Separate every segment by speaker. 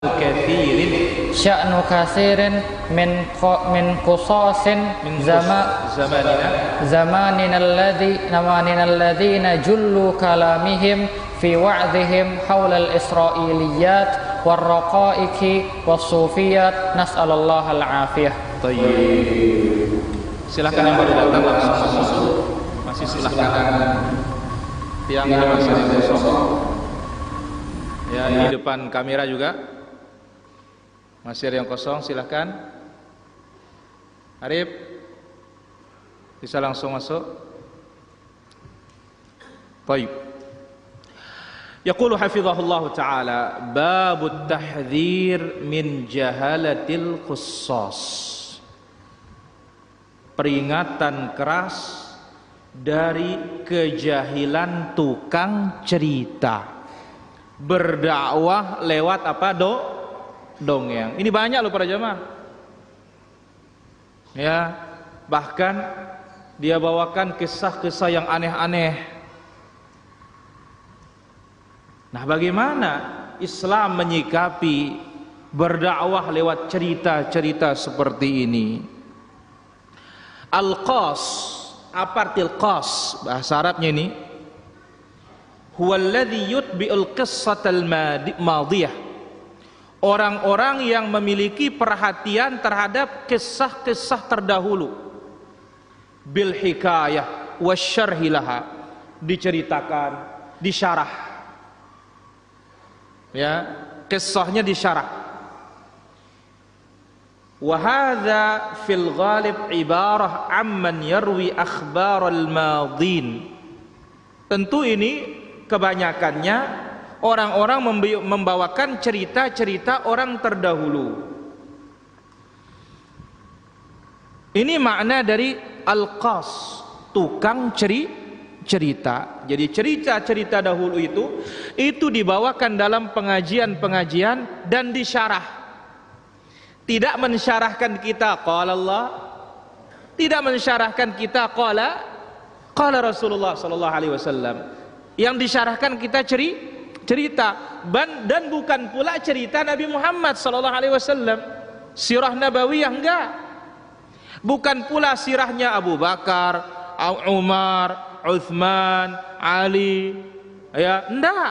Speaker 1: kathirin
Speaker 2: sya'nu kathirin min qusasin zamanina alladhina jullu kalamihim fi wa'dihim hawla al-isra'iliyat warraqaiki wassufiyat nas'alallah al-afiyah.
Speaker 1: Tayyib. Silahkan yang baru datang langsung masuk. Masih silahkan. Tiang ini masih kosong. Ya, ini depan kamera juga masih ada yang kosong, silahkan. Arif bisa langsung masuk. Baik. Yaqulu hafizahullah ta'ala babut tahdhir min jahalatil khussas. Peringatan keras dari kejahilan tukang cerita. Berdakwah lewat apa? Dongeng. Ini banyak loh para jamaah. Ya, bahkan dia bawakan kisah-kisah yang aneh-aneh. Nah, bagaimana Islam menyikapi berdakwah lewat cerita-cerita seperti ini? Al-qas, apa arti al-qas? Bahasa Arabnya ini huwallazi yutbi'ul qissatal madiyah. Orang-orang yang memiliki perhatian terhadap kisah-kisah terdahulu, bil hikayah wasyarhi laha, diceritakan, disyarah. Ya, kisahnya disyarah. Wa hadza fil ghalib ibarah amman yarwi akhbaral madin. Tentu ini kebanyakannya orang-orang membawakan cerita-cerita orang terdahulu. Ini makna dari al-qas, tukang cerita. Jadi cerita-cerita dahulu itu dibawakan dalam pengajian-pengajian dan disyarah. Tidak mensyarahkan kita qala Allah, tidak mensyarahkan kita qala Rasulullah sallallahu alaihi wasallam. Yang disyarahkan kita cerita dan bukan pula cerita Nabi Muhammad sallallahu alaihi wasallam, sirah nabawiyah, enggak. Bukan pula sirahnya Abu Bakar, Umar, Uthman, Ali, ya, enggak.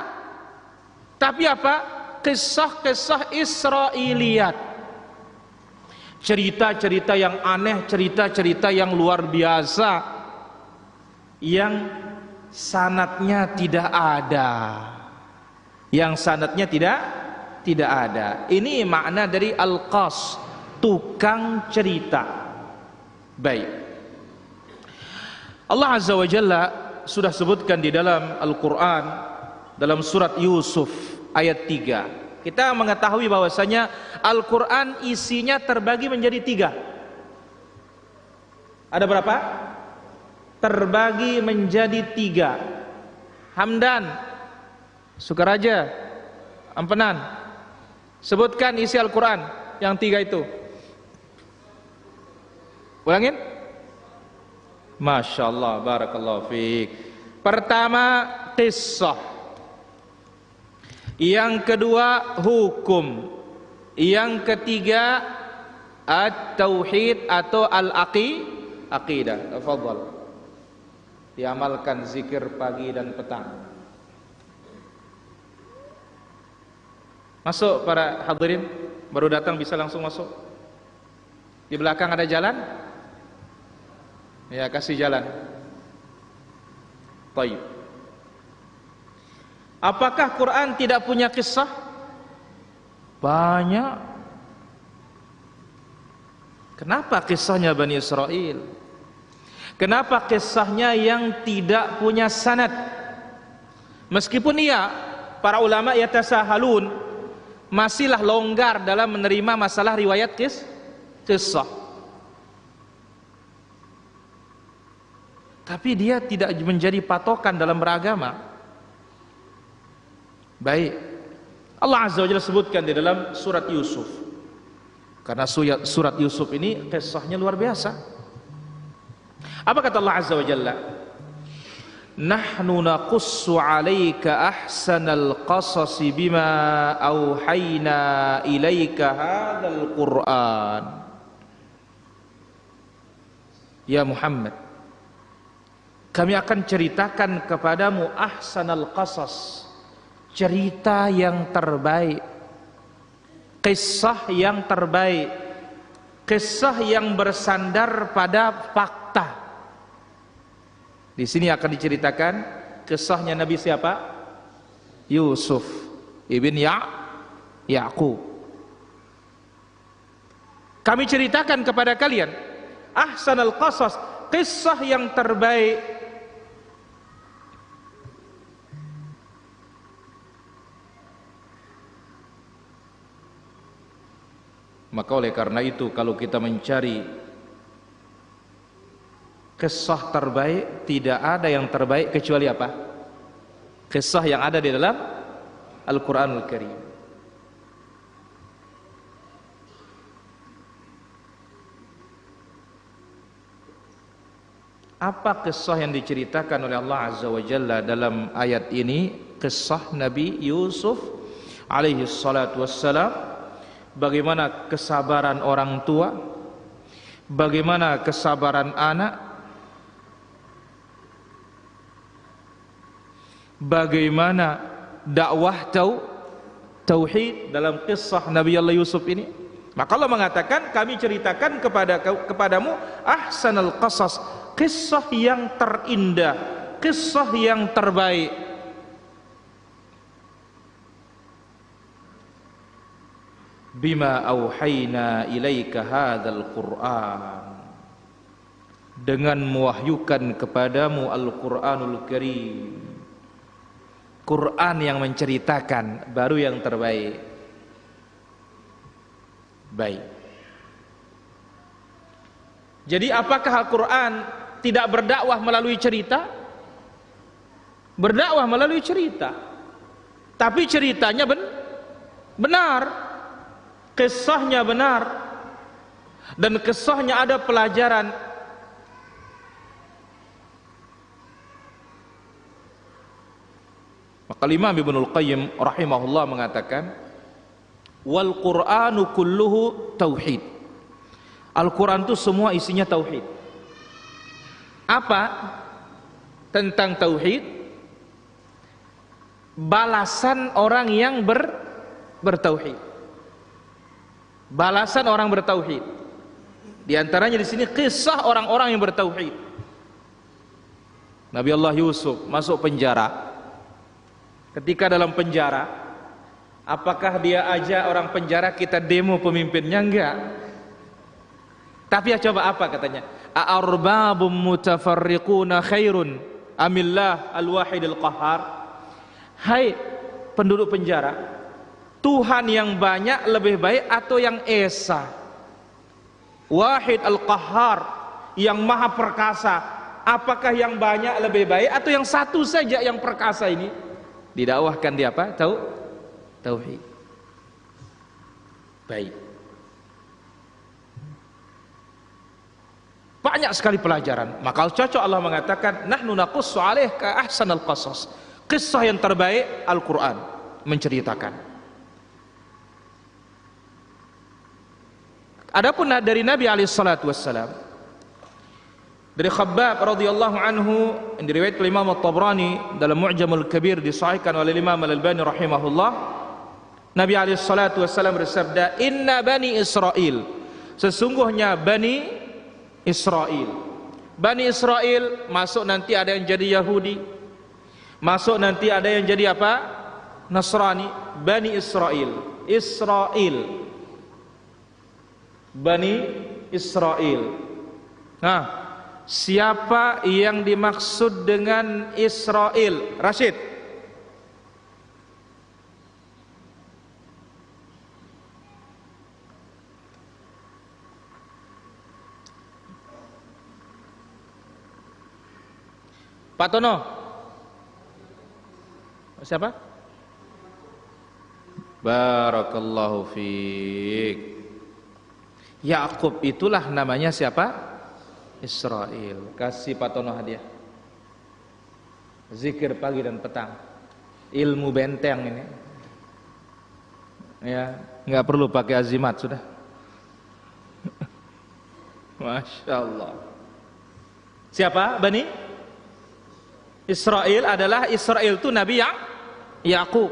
Speaker 1: Tapi apa? Kisah-kisah Israiliyat. Cerita-cerita yang aneh, cerita-cerita yang luar biasa, yang sanadnya tidak ada. Yang sanadnya tidak ada. Ini makna dari al-qas, tukang cerita. Baik. Allah Azza wa Jalla sudah sebutkan di dalam Al-Quran, dalam surat Yusuf ayat 3. Kita mengetahui bahwasanya Al-Quran isinya terbagi menjadi 3. Ada berapa? Terbagi menjadi 3. Hamdan, Sukaraja, Ampenan, sebutkan isi Al-Quran yang 3 itu. Ulangin. Masya Allah, barakallahu fiik. Pertama, qissah. Yang kedua, hukum. Yang ketiga, at-tauhid atau al-aqidah. Tafadhal. Diamalkan zikir pagi dan petang. Masuk para hadirin, baru datang bisa langsung masuk. Di belakang ada jalan? Ya, kasih jalan. Baik. Apakah Quran tidak punya kisah? Banyak. Kenapa kisahnya Bani Israel? Kenapa kisahnya yang tidak punya sanad? Meskipun para ulama yatasahalun, masihlah longgar dalam menerima masalah riwayat kisah. Tapi dia tidak menjadi patokan dalam beragama. Baik. Allah Azza wa Jalla sebutkan di dalam surat Yusuf. Karena surat Yusuf ini kisahnya luar biasa. Apa kata Allah Azza wa Jalla? nahnu naqussu 'alaika ahsanal qasasi bima auhayna ilaika hadzal Qur'an. Ya Muhammad, kami akan ceritakan kepadamu ahsanal qasas, cerita yang terbaik, kisah yang terbaik, kisah yang bersandar pada fakta. Di sini akan diceritakan kisahnya Nabi siapa? Yusuf ibn Ya'qub. Kami ceritakan kepada kalian ahsanal qasas, kisah yang terbaik. Maka oleh karena itu, kalau kita mencari kisah terbaik, tidak ada yang terbaik kecuali apa? Kisah yang ada di dalam Al-Quranul Karim. Apa kisah yang diceritakan oleh Allah Azza wa Jalla dalam ayat ini? Kisah Nabi Yusuf alaihi salatu wassalam. Bagaimana kesabaran orang tua, bagaimana kesabaran anak, bagaimana dakwah tauhid dalam kisah Nabi Allah Yusuf ini. Maka Allah mengatakan, kami ceritakan kepadamu ahsanal qasas, kisah yang terindah, kisah yang terbaik. Bima auhayna ilaika hadzal Qur'an, dengan mewahyukan kepadamu Al-Qur'anul Karim. Quran yang menceritakan, baru yang terbaik. Baik. Jadi apakah Al-Quran tidak berdakwah melalui cerita? Berdakwah melalui cerita, tapi ceritanya benar, kisahnya benar, dan kisahnya ada pelajaran. Maka Imam Ibnul Qayyim rahimahullah mengatakan, wal Qur'anu kulluhu tauhid. Al-Quran itu semua isinya tauhid. Apa tentang tauhid? Balasan orang yang bertauhid. Balasan orang bertauhid. Di antaranya di sini kisah orang-orang yang bertauhid. Nabi Allah Yusuf masuk penjara. Ketika dalam penjara, apakah dia ajak orang penjara kita demo pemimpinnya? Enggak. Tapi ya coba apa katanya? A'arbabum mutafarriquna khairun amillah al-wahidil qahhar. Hai penduduk penjara, Tuhan yang banyak lebih baik atau yang esa? Wahid al-qahhar, yang maha perkasa. Apakah yang banyak lebih baik atau yang satu saja yang perkasa ini? Didakwahkan dia apa? Tauhid. Baik. Banyak sekali pelajaran. Maka cocok Allah mengatakan, nahnu naqussu 'alaika ahsanal qasas. Kisah yang terbaik Al-Quran menceritakan. Adapun dari Nabi alaihi salatu wassalam, dari Khabbab radhiyallahu anhu, yang diriwayatkan oleh Imam At-Tabrani dalam Mu'jamul Kabir, disahihkan oleh Imam Al-Albani rahimahullah, Nabi alaihi salatu wassalam bersabda, inna bani Israel, sesungguhnya bani Israel. Bani Israel masuk nanti ada yang jadi Yahudi, masuk nanti ada yang jadi apa? Nasrani. Bani Israel. Israel. Bani Israel. Nah, siapa yang dimaksud dengan Israel? Rashid. Pak Tono. Siapa? Barakallahu fiik. Ya'qub itulah namanya siapa? Israel. Kasih Pak Tono hadiah. Zikir pagi dan petang. Ilmu benteng ini. Ya, nggak perlu pakai azimat sudah. Masya Allah. Siapa? Bani Israel adalah Israel itu Nabi Yakub.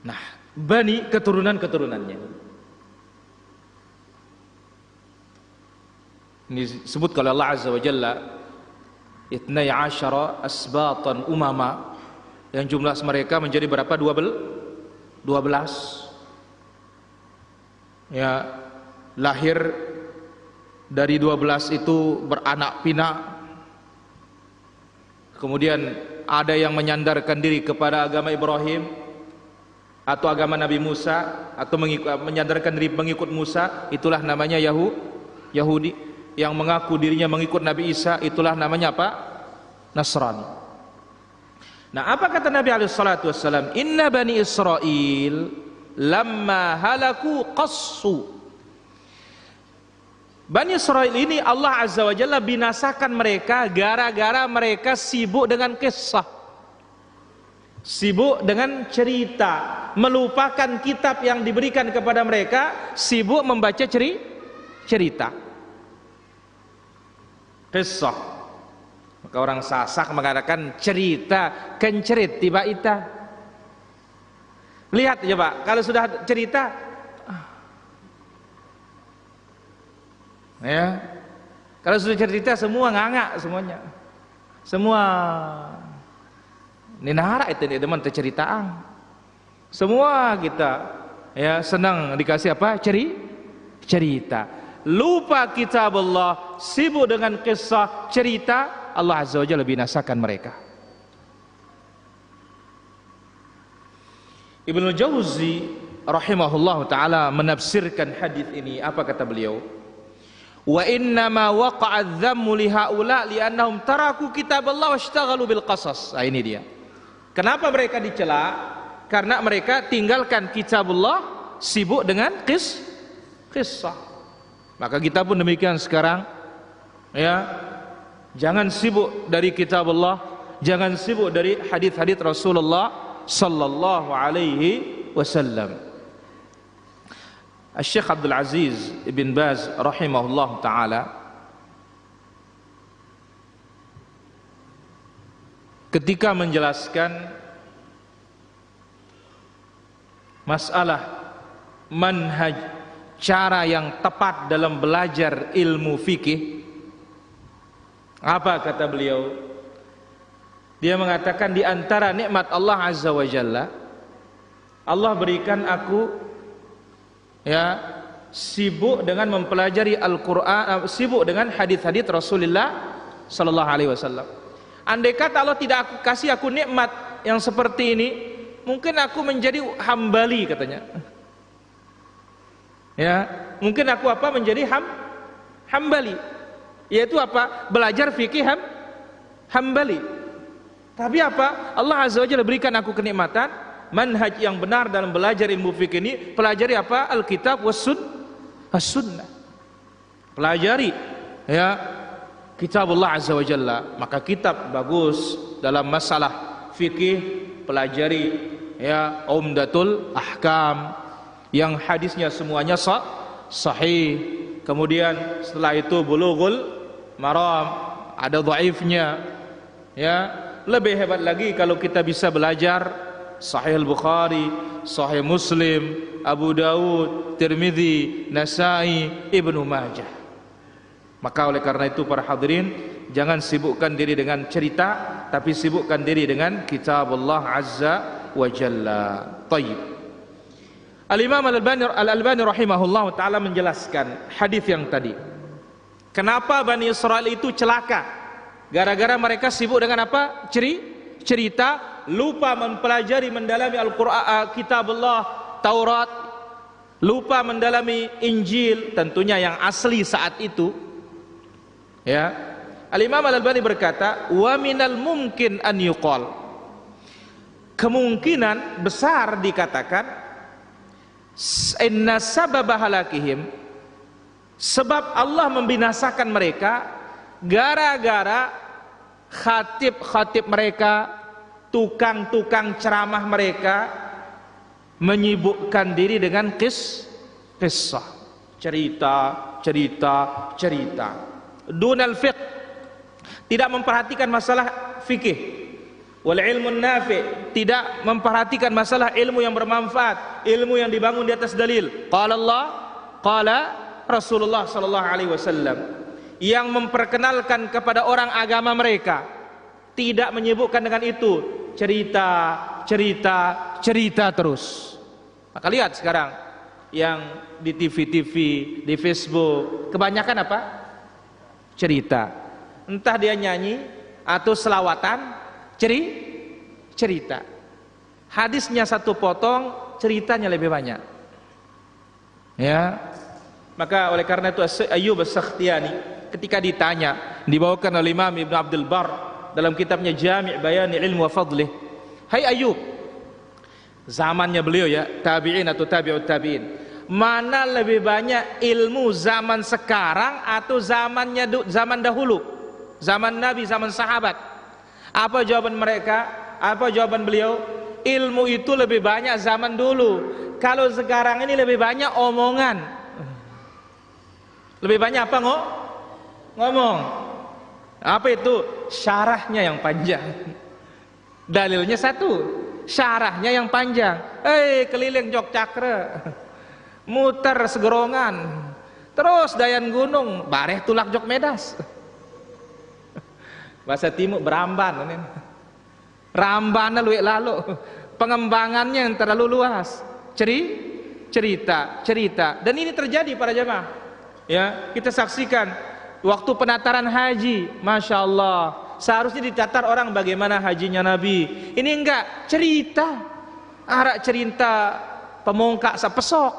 Speaker 1: Nah, Bani keturunan-keturunannya. Ini disebut oleh Allah Azza wa Jalla, itnai asyara asbatan umama, yang jumlah mereka menjadi berapa? 12. Ya, lahir dari 12 itu beranak pinak. Kemudian ada yang menyandarkan diri kepada agama Ibrahim atau agama Nabi Musa, atau menyandarkan diri mengikut Musa, itulah namanya Yahudi. Yang mengaku dirinya mengikut Nabi Isa, itulah namanya apa? Nasrani. Nah, apa kata Nabi alaihi salatu wassalam? Inna bani Israel lamma halaku qassu. Bani Israel ini Allah Azza wa Jalla binasakan mereka gara-gara mereka sibuk dengan kisah, sibuk dengan cerita, melupakan kitab yang diberikan kepada mereka, sibuk membaca cerita, kisah. Maka orang Sasak mengatakan cerita kencerit tiba ita. Lihat aja Pak, kalau sudah cerita, ya, kalau sudah cerita semua nganga semuanya, semua ninara itu nih teman ceritaang. Semua kita ya senang dikasih apa? Cerita. Lupa kitab Allah, sibuk dengan kisah cerita, Allah Azza wa Jalla binasakan mereka. Ibnu Jauzi rahimahullah taala menafsirkan hadis ini, apa kata beliau? Wa inna ma waqa'a adh-dhammu li haula li'annahum taraku kitab Allah washtaghalu bil qasas. Nah, ini dia. Kenapa mereka dicela? Karena mereka tinggalkan kitabullah, sibuk dengan kisah. Maka kita pun demikian sekarang, ya, jangan sibuk dari kitabullah, jangan sibuk dari hadis-hadis Rasulullah sallallahu alaihi wasallam. Syekh Abdul Aziz Ibn Baz rahimahullah taala ketika menjelaskan masalah manhaj, cara yang tepat dalam belajar ilmu fikih, apa kata beliau? Dia mengatakan di antara nikmat Allah Azza wa Jalla, Allah berikan aku ya sibuk dengan mempelajari Al-Qur'an, sibuk dengan hadis-hadis Rasulullah sallallahu alaihi wasallam. Andai kata Allah tidak kasih aku nikmat yang seperti ini, mungkin aku menjadi hambali katanya. Ya, mungkin aku apa? Menjadi hambali. Yaitu apa? Belajar fikih hambali. Tapi apa? Allah Azza wa Jalla berikan aku kenikmatan, manhaj yang benar dalam belajar ilmu fikih ini, pelajari apa? Alkitab was sunnah. Pelajari ya kitab Allah Azza wa Jalla. Maka kitab bagus dalam masalah fikih, pelajari ya Umdatul Ahkam yang hadisnya semuanya sahih. Kemudian setelah itu Bulughul Maram, ada dhaifnya. Ya, lebih hebat lagi kalau kita bisa belajar Sahih Al-Bukhari, Sahih Muslim, Abu Dawud, Tirmidzi, Nasai, Ibnu Majah. Maka oleh karena itu para hadirin, jangan sibukkan diri dengan cerita, tapi sibukkan diri dengan kitab Allah Azza wa Jalla. Tayyib. Al-Imam Al-Albani rahimahullah ta'ala menjelaskan hadis yang tadi. Kenapa Bani Israel itu celaka? Gara-gara mereka sibuk dengan apa? Cerita, lupa mempelajari, mendalami Al-Qur'an, kitab Allah, Taurat, lupa mendalami Injil, tentunya yang asli saat itu. Ya. Al-Imam Al-Albani berkata, "Wa minal mumkin an yuqal." Kemungkinan besar dikatakan inna sababa halakihim, sebab Allah membinasakan mereka gara-gara khatib-khatib mereka, tukang-tukang ceramah mereka menyibukkan diri dengan kisah, cerita. Dunal fiqh, tidak memperhatikan masalah fikih. Wal ilmu nafi', tidak memperhatikan masalah ilmu yang bermanfaat, ilmu yang dibangun di atas dalil. Qala Allah, qala Rasulullah sallallahu alaihi wasallam, yang memperkenalkan kepada orang agama mereka, tidak menyibukkan dengan itu cerita terus. Maka lihat sekarang yang di TV, di Facebook, kebanyakan apa? Cerita. Entah dia nyanyi atau selawatan, cerita. Hadisnya satu potong, ceritanya lebih banyak. Ya. Maka oleh karena itu Ayyub As-Sakhtiyani ketika ditanya, dibawakan oleh Imam Ibn Abdul Bar dalam kitabnya Jami' Bayani Ilmu wa Fadlih. Hai Ayyub, zamannya beliau ya, tabi'in atau tabi'ut tabi'in, mana lebih banyak ilmu zaman sekarang atau zaman dahulu, zaman Nabi, zaman sahabat? Apa jawaban mereka? Apa jawaban beliau? Ilmu itu lebih banyak zaman dulu. Kalau sekarang ini lebih banyak omongan. Lebih banyak apa ngomong. Apa itu? Syarahnya yang panjang. Dalilnya satu, syarahnya yang panjang. Keliling Jog Cakra, muter segerongan, terus Dayan Gunung, bareh tulak Jog Medas. Bahasa Timur beramban, rambannya luwek lalu, pengembangannya yang terlalu luas, cerita. Dan ini terjadi para jemaah. Ya, kita saksikan waktu penataran haji, masya Allah, seharusnya ditatar orang bagaimana hajinya Nabi. Ini enggak, cerita, arak cerita pemongkak sapesok,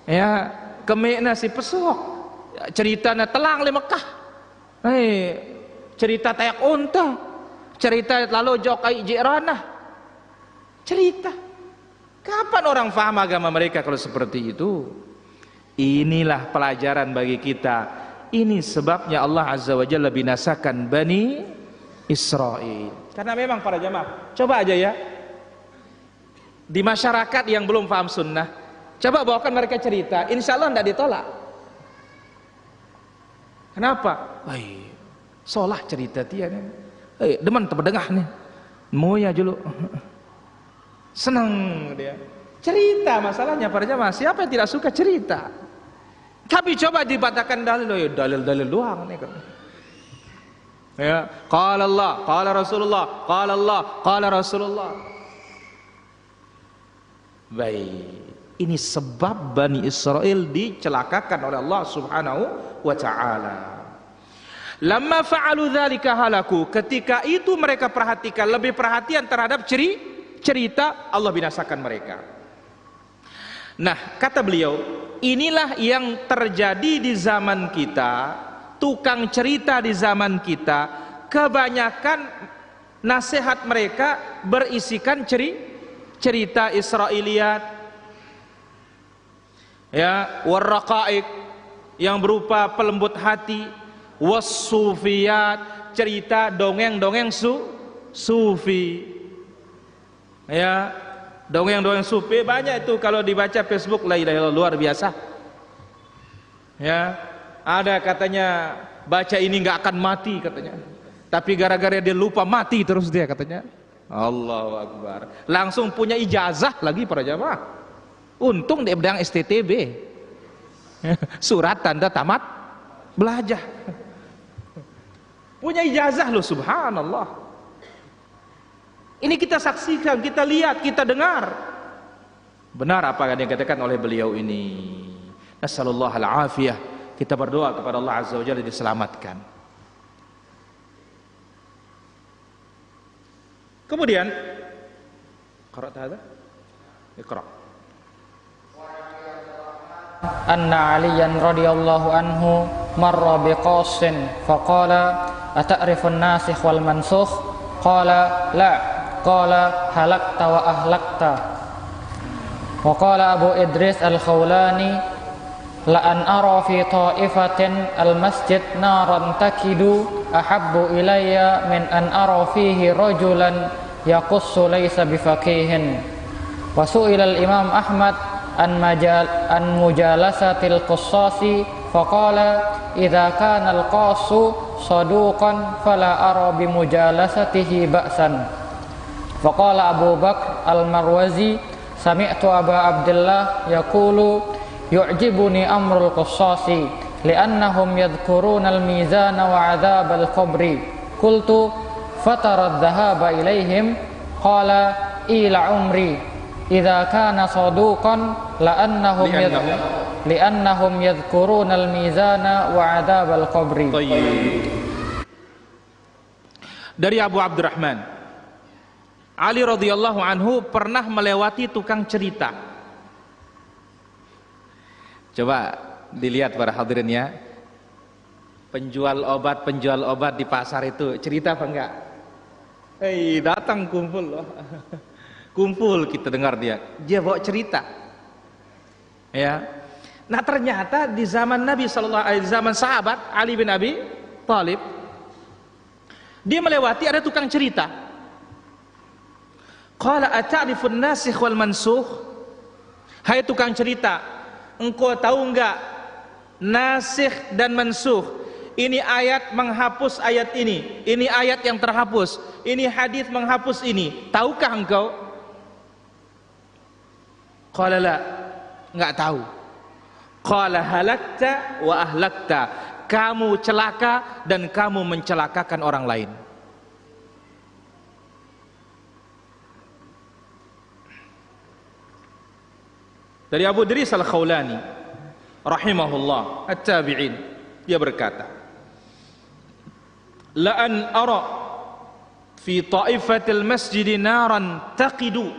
Speaker 1: ya, kemekna si pesok, ceritanya telang le Mekah. Cerita tayak unta, cerita lalu jokai jiranah, cerita. Kapan orang faham agama mereka kalau seperti itu? Inilah pelajaran bagi kita. Ini sebabnya Allah Azza wa Jalla binasakan Bani Israel. Karena memang para jamaah, coba aja ya, di masyarakat yang belum paham sunnah, coba bawakan mereka cerita, insya Allah tidak ditolak. Kenapa? Solah cerita dia nih, demen tebedengah nih, moya julu, senang dia cerita. Masalahnya para jamaah, siapa yang tidak suka cerita? Tapi coba dibatakan dalil, dalil doang nih. Ya, qala Allah, qala Rasulullah, qala Allah, qala Rasulullah. Baik, ini sebab Bani Israel dicelakakan oleh Allah Subhanahu wa ta'ala. Lamma fa'alu dzalika halaku, ketika itu mereka perhatikan, lebih perhatian terhadap cerita, Allah binasakan mereka. Nah, kata beliau, inilah yang terjadi di zaman kita, tukang cerita di zaman kita, kebanyakan nasihat mereka berisikan cerita Israiliyat, ya, warraqaik, yang berupa pelembut hati, wassufiyat, cerita dongeng-dongeng sufi, ya, dongeng-dongeng sufi banyak itu kalau dibaca Facebook, la ilaha illallah, luar biasa. Ya, ada katanya baca ini nggak akan mati katanya, tapi gara-gara dia lupa mati terus dia katanya. Allahu Akbar, langsung punya ijazah lagi para jamaah. Untung dia pedang STTB, surat tanda tamat belajar. Punya ijazah loh, subhanallah. Ini kita saksikan, kita lihat, kita dengar. Benar apa yang dikatakan oleh beliau ini. Nasallallahu al-afiyah. Kita berdoa kepada Allah Azza wa Jalla diselamatkan. Kemudian qira'at hadha? Iqra'.
Speaker 2: Anna Aliyan radhiyallahu anhu marra biqasin faqala ata'rifun nasikh wal mansukh? Qala la. Qala halakta wa ahlakta. Wa qala Abu Idris al-Khawlani la an ara fi ta'ifatin al-masjid naran takidu ahabbu ilayya min an ara fihi rajulan yaqussu laysa bifaqihin. Wa su'ila al-Imam Ahmad an mujalasatil qussasi faqala idza kana al-qassu saduqan fala ara bi mujalasatihi ba'san. Faqala Abu Bakr al-Marwazi sami'tu Aba Abdullah yaqulu yu'jibuni amrul qussasi li'annahum yadhkuruna al-mizana wa 'adzab al-qabri. Qultu fatara adh-dhahaba ilaihim qala ila umri idza kana saduqan li'annahum yadhkuruna al-mizana wa 'adzab al-qabri.
Speaker 1: Dari Abu Abdurrahman, Ali radhiyallahu anhu pernah melewati tukang cerita. Coba dilihat para hadirin ya. Penjual obat di pasar itu cerita apa enggak? Datang kumpul loh. Kumpul kita dengar dia bawa cerita. Ya. Nah, ternyata di zaman Nabi zaman sahabat Ali bin Abi Thalib, dia melewati ada tukang cerita. Qala ata'rifun nasikh wal mansukh? Hai tukang cerita, engkau tahu enggak nasikh dan mansukh? Ini ayat menghapus ayat ini ayat yang terhapus, ini hadis menghapus ini. Tahukah engkau? Qala la, enggak tahu. Qala halakta wa ahlakta, kamu celaka dan kamu mencelakakan orang lain. Dari Abu Idris Al-Khawlani rahimahullah at-tabi'in, dia berkata, la an ara fi ta'ifatil masjid naran taqidu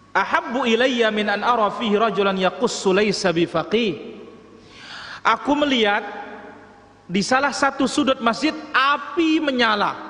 Speaker 1: ahabbu ilayya min an ara fihi rajulan yaqussu laysa bifaqih. Aku melihat di salah satu sudut masjid api menyala.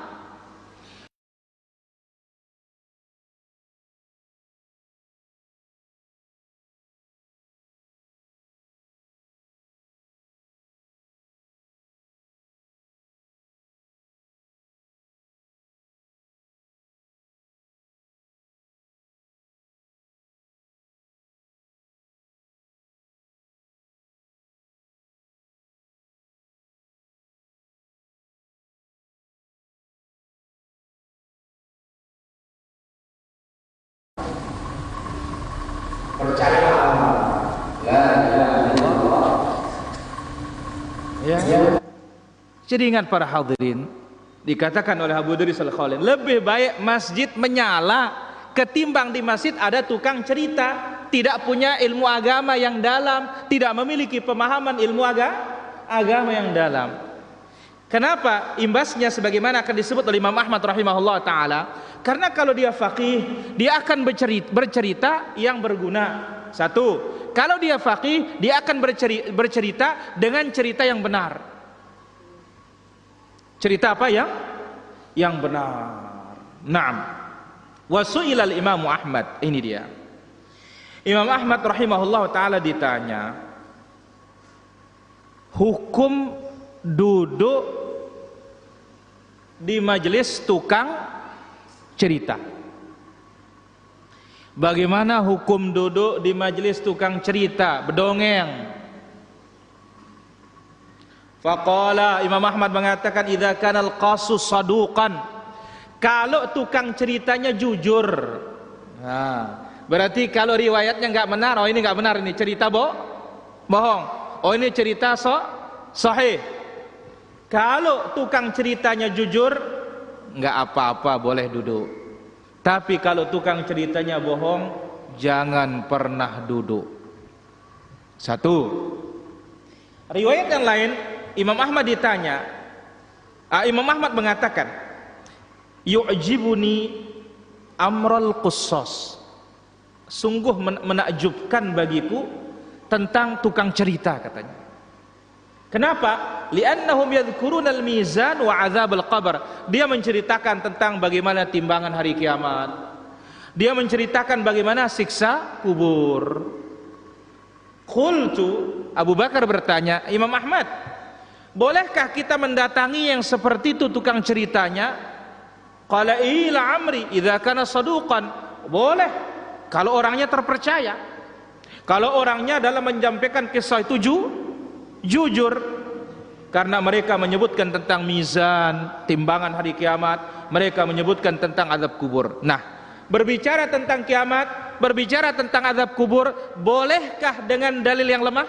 Speaker 1: Jadi ingat para hadirin, dikatakan oleh Abu Idris Al-Khawlani, lebih baik masjid menyala ketimbang di masjid ada tukang cerita, tidak punya ilmu agama yang dalam, tidak memiliki pemahaman ilmu agama yang dalam. Kenapa? Imbasnya sebagaimana akan disebut oleh Imam Ahmad rahimahullah ta'ala, karena kalau dia faqih, dia akan bercerita yang berguna. Satu, kalau dia faqih, dia akan bercerita dengan cerita yang benar. Cerita apa yang benar. Naam. Wa su'ila al-Imam Ahmad, ini dia. Imam Ahmad rahimahullah ta'ala ditanya, hukum duduk di majelis tukang cerita. Bagaimana hukum duduk di majelis tukang cerita, berdongeng? Faqala, Imam Ahmad mengatakan, idza kana al-qassu saduqan, kalau tukang ceritanya jujur. Nah, berarti kalau riwayatnya enggak benar, oh ini enggak benar, ini cerita bohong. Oh ini cerita sahih. Kalau tukang ceritanya jujur, enggak apa-apa, boleh duduk. Tapi kalau tukang ceritanya bohong, jangan pernah duduk. Satu. Riwayat yang lain, Imam Ahmad ditanya, Imam Ahmad mengatakan, yu'jibuni amral qussas, sungguh menakjubkan bagiku tentang tukang cerita, katanya. Kenapa? Li'annahum yadhkuruna al-mizan wa 'adzab al-qabr. Dia menceritakan tentang bagaimana timbangan hari kiamat. Dia menceritakan bagaimana siksa kubur. Qultu, Abu Bakar bertanya, Imam Ahmad, Bolehkah kita mendatangi yang seperti itu tukang ceritanya? Qala ila amri idza kana saduqan. Boleh kalau orangnya terpercaya. Kalau orangnya dalam menyampaikan kisah itu jujur. Karena mereka menyebutkan tentang mizan, timbangan hari kiamat, mereka menyebutkan tentang azab kubur. Nah, berbicara tentang kiamat, berbicara tentang azab kubur, bolehkah dengan dalil yang lemah?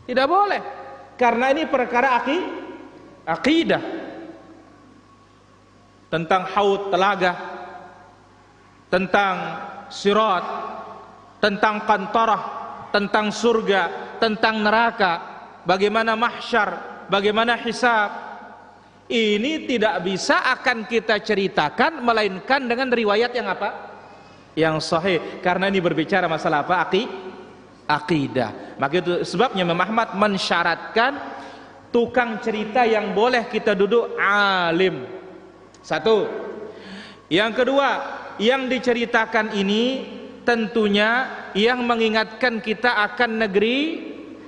Speaker 1: Tidak boleh. Karena ini perkara akidah. Tentang haud telaga, tentang sirat, tentang qantarah, tentang surga, tentang neraka, bagaimana mahsyar, bagaimana hisab. Ini tidak bisa akan kita ceritakan melainkan dengan riwayat yang apa? Yang sahih. Karena ini berbicara masalah apa? Akidah. Maka itu sebabnya Imam Ahmad mensyaratkan tukang cerita yang boleh kita duduk alim. Satu. Yang kedua, yang diceritakan ini tentunya yang mengingatkan kita akan negeri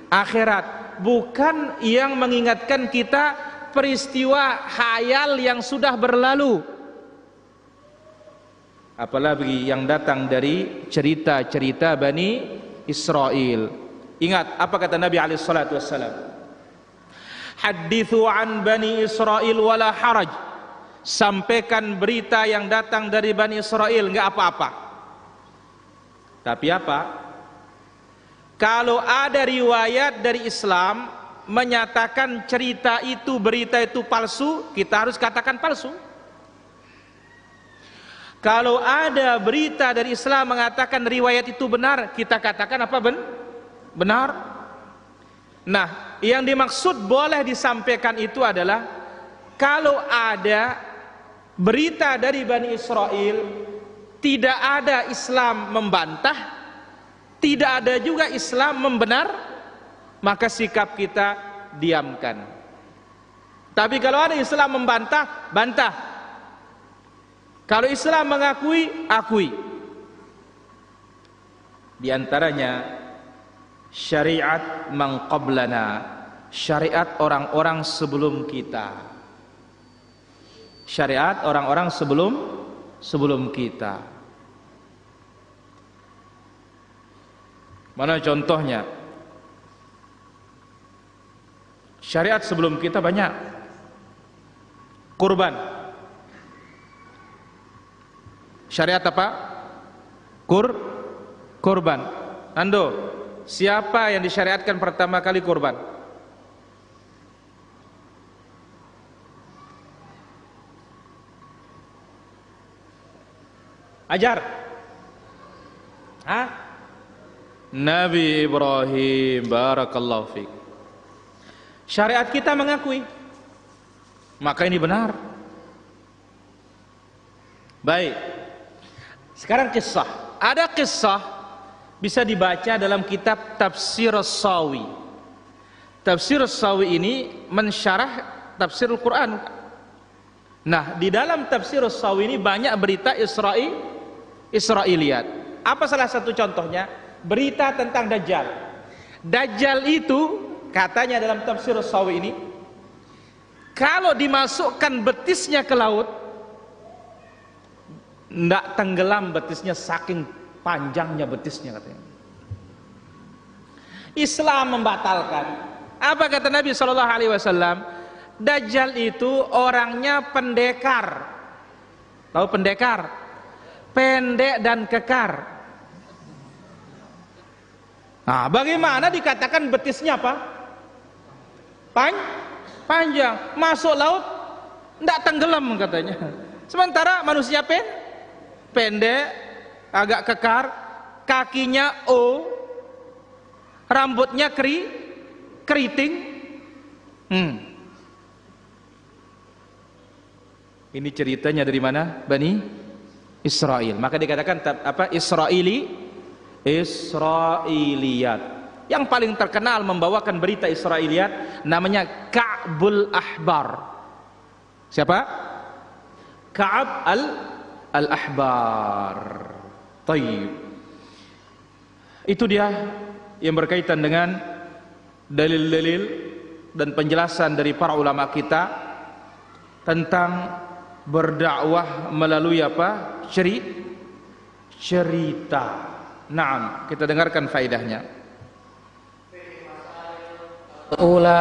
Speaker 1: akhirat, bukan yang mengingatkan kita peristiwa khayal yang sudah berlalu. Apalagi yang datang dari cerita-cerita Bani Israel. Ingat apa kata Nabi alaihi salatu wassalam? Hadithu an Bani Israel wala haraj. Sampaikan berita yang datang dari Bani Israel, enggak apa-apa. Tapi apa? Kalau ada riwayat dari Islam menyatakan cerita itu, berita itu palsu, kita harus katakan palsu. Kalau ada berita dari Islam mengatakan riwayat itu benar, kita katakan apa? Benar. Nah, yang dimaksud boleh disampaikan itu adalah kalau ada berita dari Bani Israel, tidak ada Islam membantah, tidak ada juga Islam membenar, maka sikap kita diamkan. Tapi kalau ada Islam membantah, bantah. Kalau Islam mengakui, akui. Di antaranya syariat man qablana, syariat orang-orang sebelum kita. Syariat orang-orang sebelum kita. Mana contohnya? Syariat sebelum kita banyak. Kurban. Syariat apa? Kurban. Ando, siapa yang disyariatkan pertama kali kurban? Ajar. Hah? Nabi Ibrahim, barakallahu fiik. Syariat kita mengakui, maka ini benar. Baik. Sekarang kisah. Ada kisah bisa dibaca dalam kitab Tafsir As-Sawi. Tafsir As-Sawi ini mensyarah tafsir Al-Quran. Nah, di dalam Tafsir As-Sawi ini banyak berita Israiliyat. Apa salah satu contohnya? Berita tentang Dajjal. Dajjal itu katanya dalam Tafsir As-Sawi ini, kalau dimasukkan betisnya ke laut, ndak tenggelam betisnya, saking panjangnya betisnya katanya. Islam membatalkan. Apa kata Nabi SAW? Dajjal itu orangnya pendekar. Tahu pendekar? Pendek dan kekar. Nah, bagaimana dikatakan betisnya apa? Panjang. Masuk laut ndak tenggelam katanya. Sementara manusia pendek, agak kekar, kakinya O, rambutnya keriting. Ini ceritanya dari mana? Bani Israel. Maka dikatakan apa? Israiliyat. Yang paling terkenal membawakan berita Israiliyat namanya Ka'bul Ahbar. Siapa? Ka'ab al-Ahbar. Tayyib. Itu dia yang berkaitan dengan dalil-dalil dan penjelasan dari para ulama kita tentang berdakwah melalui apa? Cerita. Naam, kita dengarkan faedahnya.
Speaker 2: Ula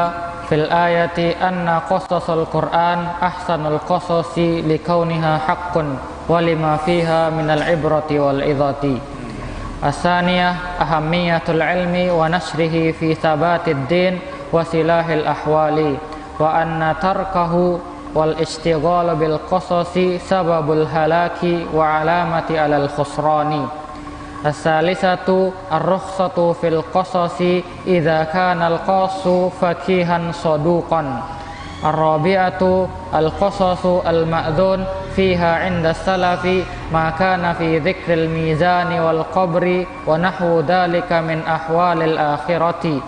Speaker 2: fil ayati anna qasasul Qur'an ahsanul qasasi likauniha haqqun wa lima fiha minal ibrati wal idhati. Asaniyah ahammiyatul ilmi wa nashrihi fi thabatid din wa silahil ahwali wa anna tarkahu wal istighala bil qasasi sababul halaki wa alamati alal khusrani. As-salisatu ar-rukhsatu fil qasasi idza kana al-qasu fakihan saduqan. Ar-rabi'atu al-qasasu al-ma'dhun fiha 'inda salafi ma kana fi dzikril mizani wal qabri wa nahwu dhalika min ahwalil akhirati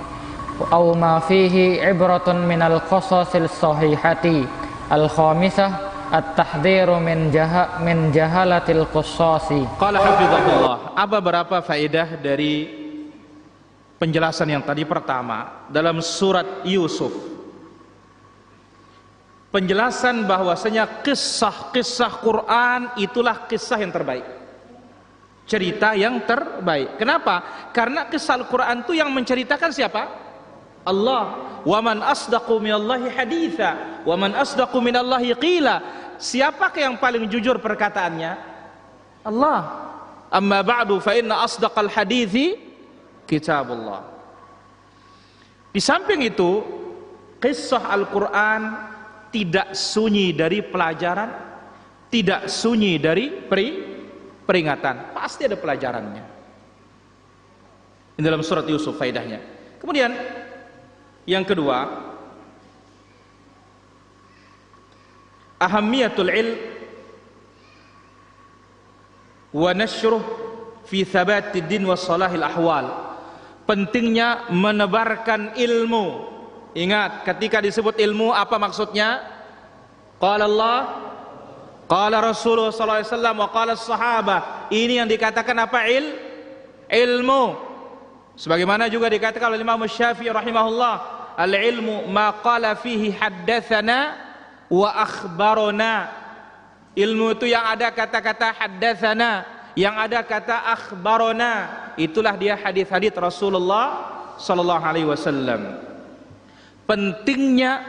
Speaker 2: aw ma fihi 'ibratun min al-qasasil sahihati. Al-khamisah at-tahdhiru min jahalatil qissasi.
Speaker 1: Qala hafizahullah, apa berapa faedah dari penjelasan yang tadi pertama dalam surat Yusuf? Penjelasan bahwasanya kisah-kisah Quran itulah kisah yang terbaik, cerita yang terbaik. Kenapa? Karena kisah Al-Quran itu yang menceritakan siapa? Allah. Wa man asdaqu minallahi haditha wa man asdaqu minallahi qila. Siapakah yang paling jujur perkataannya? Allah. Amma ba'du fa inna asdaqal hadithi kitabullah. Di samping itu, kisah Al-Quran tidak sunyi dari pelajaran, tidak sunyi dari peringatan. Pasti ada pelajarannya. Ini dalam surat Yusuf faedahnya. Kemudian yang kedua, ahammiyatul ilm wa nashruh fi thabatid din wa salahil ahwal. Pentingnya menebarkan ilmu. Ingat, ketika disebut ilmu apa maksudnya? Qala Allah, qala Rasulullah sallallahu alaihi wasallam, wa qala sahabah. Ini yang dikatakan apa? Ilmu. Sebagaimana juga dikatakan oleh Imam Syafi'i rahimahullah, al-ilmu ma qala fihi haddatsana wa akhbarona. Ilmu itu yang ada kata-kata haddatsana, yang ada kata akhbarona. Itulah dia hadis-hadis Rasulullah sallallahu alaihi wasallam. Pentingnya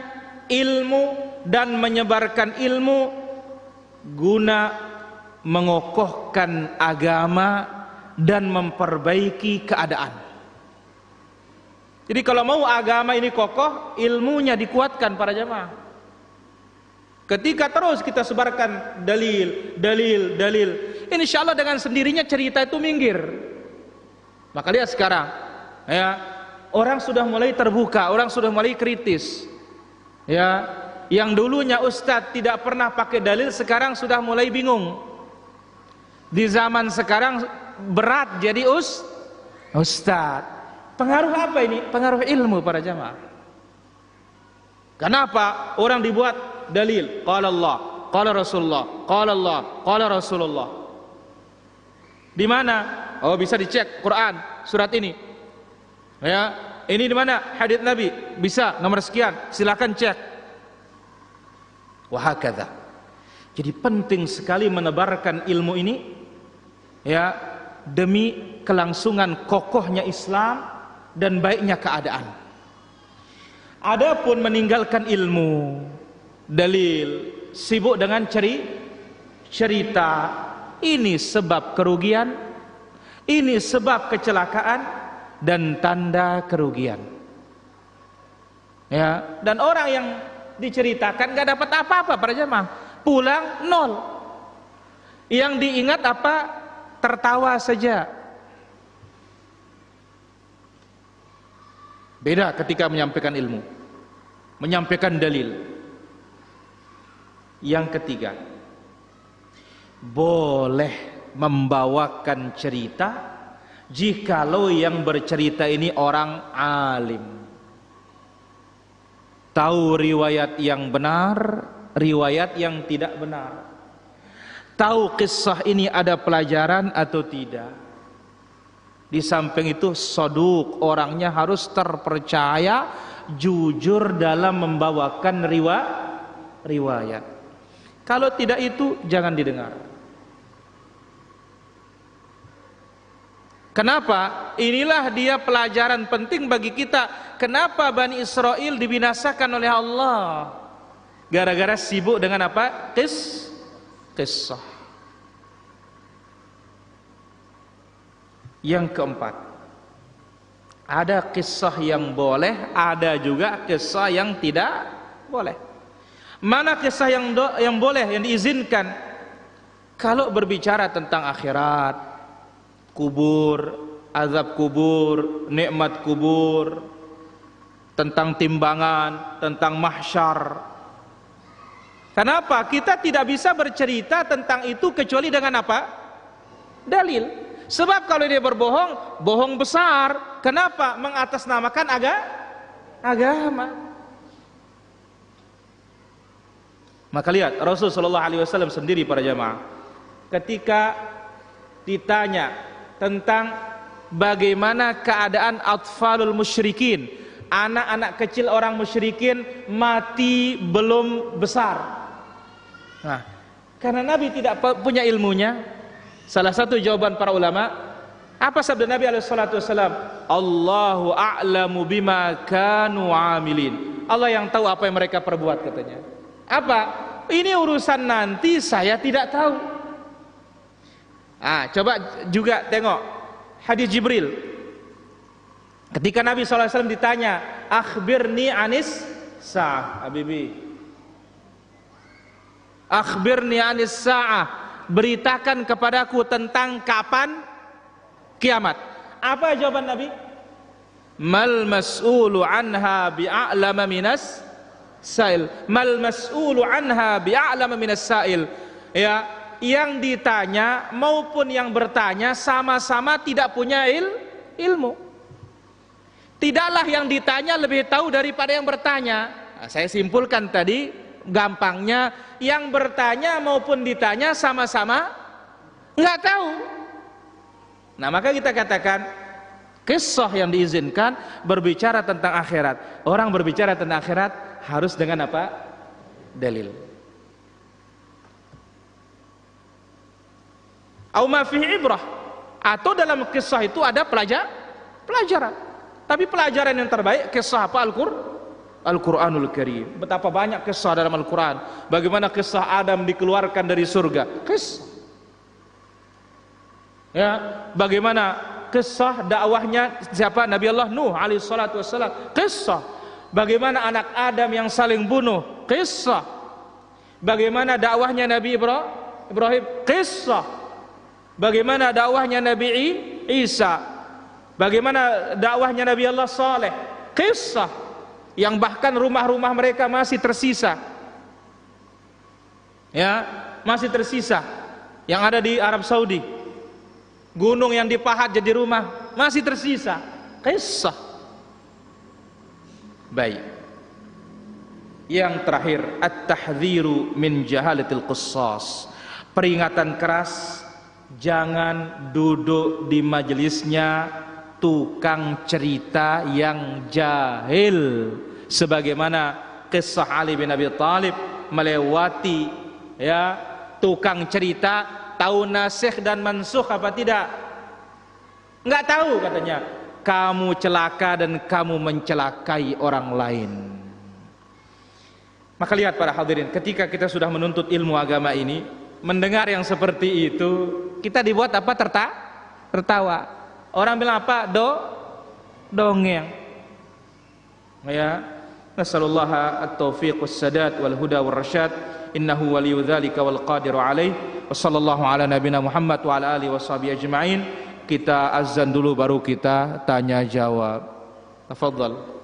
Speaker 1: ilmu dan menyebarkan ilmu guna mengokohkan agama dan memperbaiki keadaan. Jadi kalau mau agama ini kokoh, ilmunya dikuatkan para jamaah. Ketika terus kita sebarkan dalil, insya Allah dengan sendirinya cerita itu minggir. Maka lihat sekarang, ya, orang sudah mulai terbuka, orang sudah mulai kritis. Ya, yang dulunya ustadz tidak pernah pakai dalil, sekarang sudah mulai bingung. Di zaman sekarang berat jadi ustadz. Pengaruh apa ini? Pengaruh ilmu para jamaah. Kenapa orang dibuat dalil? Qala Allah, qala Rasulullah, qala Allah, qala Rasulullah. Di mana? Oh, bisa dicek Quran surat ini. Ya, ini di mana? Hadits Nabi. Bisa nomor sekian, silakan cek. Wa hakadha. Jadi penting sekali menebarkan ilmu ini, ya, demi kelangsungan kokohnya Islam dan baiknya keadaan. Adapun meninggalkan ilmu, dalil, sibuk dengan cerita, ini sebab kerugian, ini sebab kecelakaan dan tanda kerugian. Ya, dan orang yang diceritakan gak dapat apa-apa para jemaah, pulang nol. Yang diingat apa? Tertawa saja. Beda ketika menyampaikan ilmu, menyampaikan dalil. Yang ketiga, boleh membawakan cerita jikalau yang bercerita ini orang alim, tahu riwayat yang benar, riwayat yang tidak benar, tahu kisah ini ada pelajaran atau tidak. Di samping itu soduk, orangnya harus terpercaya, jujur dalam membawakan riwayat. Kalau tidak itu jangan didengar. Kenapa? Inilah dia pelajaran penting bagi kita. Kenapa Bani Israel dibinasakan oleh Allah? Gara-gara sibuk dengan apa? Kisah. Yang keempat, ada kisah yang boleh, ada juga kisah yang tidak boleh. Mana kisah yang boleh, yang diizinkan? Kalau berbicara tentang akhirat, kubur, azab kubur, nikmat kubur, tentang timbangan, tentang mahsyar. Kenapa? Kita tidak bisa bercerita tentang itu kecuali dengan apa? Dalil. Sebab kalau dia berbohong, bohong besar. Kenapa? Mengatasnamakan agama. Maka lihat Rasulullah SAW sendiri para jamaah, ketika ditanya tentang bagaimana keadaan atfalul musyrikin, anak-anak kecil orang musyrikin mati belum besar. Nah, karena Nabi tidak punya ilmunya, salah satu jawaban para ulama, apa sabda Nabi SAW? Allahu a'lamu bima kanu amilin. Allah yang tahu apa yang mereka perbuat, katanya. Apa? Ini urusan nanti, saya tidak tahu. Coba juga tengok hadis Jibril. Ketika Nabi SAW ditanya, akhbirni anis sa'ah, Habibi, akhbirni anis sa'ah, beritakan kepadaku tentang kapan kiamat. Apa jawaban Nabi? Mal mas'ulu anha bi'a'lama minas sa'il. Mal mas'ulu anha bi'a'lama minas sa'il. Ya, yang ditanya maupun yang bertanya sama-sama tidak punya ilmu. Tidaklah yang ditanya lebih tahu daripada yang bertanya. Saya simpulkan tadi, gampangnya, yang bertanya maupun ditanya sama-sama nggak tahu. Nah, maka kita katakan kisah yang diizinkan berbicara tentang akhirat. Orang berbicara tentang akhirat harus dengan apa? Dalil. Au ma fihi ibrah, atau dalam kisah itu ada pelajaran. Tapi pelajaran yang terbaik kisah apa? Al-Quranul Karim. Betapa banyak kisah dalam Al-Quran. Bagaimana kisah Adam dikeluarkan dari surga, kisah. Ya, bagaimana kisah dakwahnya siapa? Nabi Allah Nuh alaihi salatu wassalam, kisah. Bagaimana anak Adam yang saling bunuh, kisah. Bagaimana dakwahnya Nabi Ibrahim, kisah. Bagaimana dakwahnya Nabi Isa, bagaimana dakwahnya Nabi Allah Saleh, kisah. Yang bahkan rumah-rumah mereka masih tersisa, ya, masih tersisa. Yang ada di Arab Saudi, gunung yang dipahat jadi rumah masih tersisa, kisah. Baik. Yang terakhir, at-tahdhiru min jahalatil qussas. Peringatan keras, jangan duduk di majelisnya tukang cerita yang jahil. Sebagaimana kisah Ali bin Abi Thalib melewati, ya, tukang cerita, tahu nasikh dan mansukh apa tidak? Enggak tahu, katanya. Kamu celaka dan kamu mencelakai orang lain. Maka lihat para hadirin, ketika kita sudah menuntut ilmu agama ini, mendengar yang seperti itu, kita dibuat apa? Tertawa. Orang bilang apa? Dongeng. Ya, nasallallahu at-taufiq was-sadad wal huda war rasyad. Innahu waliyyu dzalika wal qadiru alaih. Wassallallahu ala nabiyina Muhammad wa ala alihi washabihi ajma'in. Kita azan dulu baru kita tanya jawab. Tafadhal.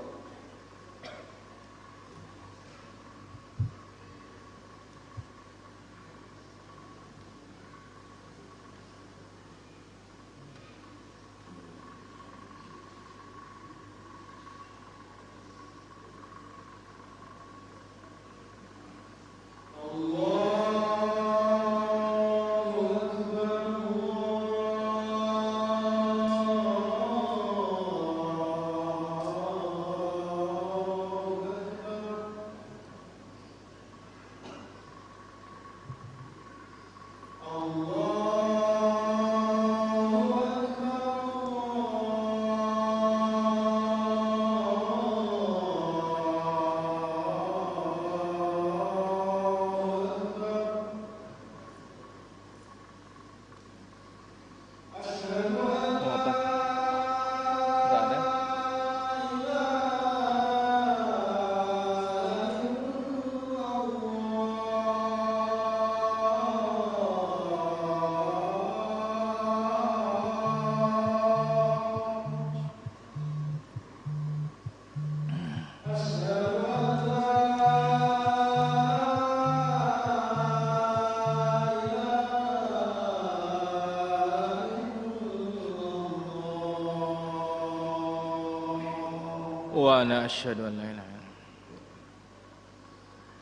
Speaker 1: وأنا أشهد أن لا إله إلا الله.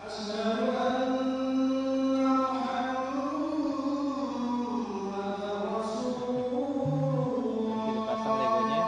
Speaker 1: Pasang legonya.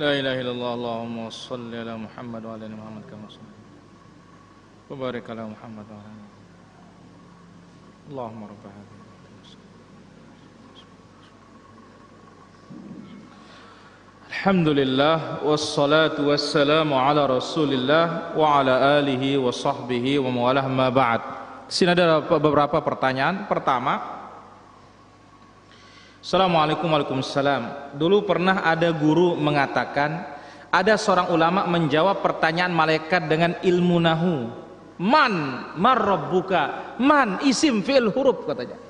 Speaker 1: لا إله إلا الله. اللهم صل على محمد وعلى آل محمد كما صليت وبارك على محمد وعلى آل محمد. اللهم رب هذه Alhamdulillah wassalatu wassalamu ala Rasulillah wa ala alihi wa sahbihi wa mawalah ma ba'd. Di sini ada beberapa pertanyaan. Pertama, Assalamualaikum Waalaikumsalam. Dulu pernah ada guru mengatakan ada seorang ulama menjawab pertanyaan malaikat dengan ilmu nahu. Man marrabbuka? Man isim fi'il huruf katanya.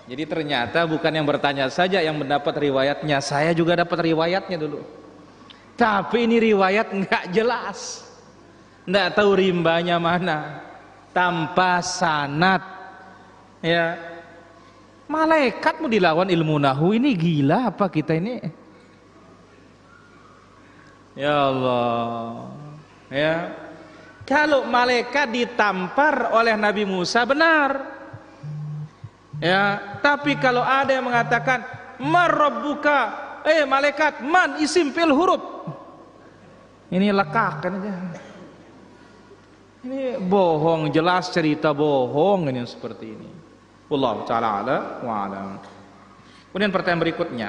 Speaker 1: Jadi ternyata bukan yang bertanya saja yang mendapat riwayatnya, saya juga dapat riwayatnya dulu. Tapi ini riwayat nggak jelas, nggak tahu rimbanya mana, tanpa sanad. Ya, malaikat mau dilawan ilmu nahu, ini gila apa kita ini? Ya Allah, ya. Kalau malaikat ditampar oleh Nabi Musa benar. Ya, tapi kalau ada yang mengatakan marrabbuka, malaikat man isim fil huruf, ini lekak kan aja. Ini bohong, jelas cerita bohong ini seperti ini. Wallahu ta'ala ala wa alam. Kemudian pertanyaan berikutnya,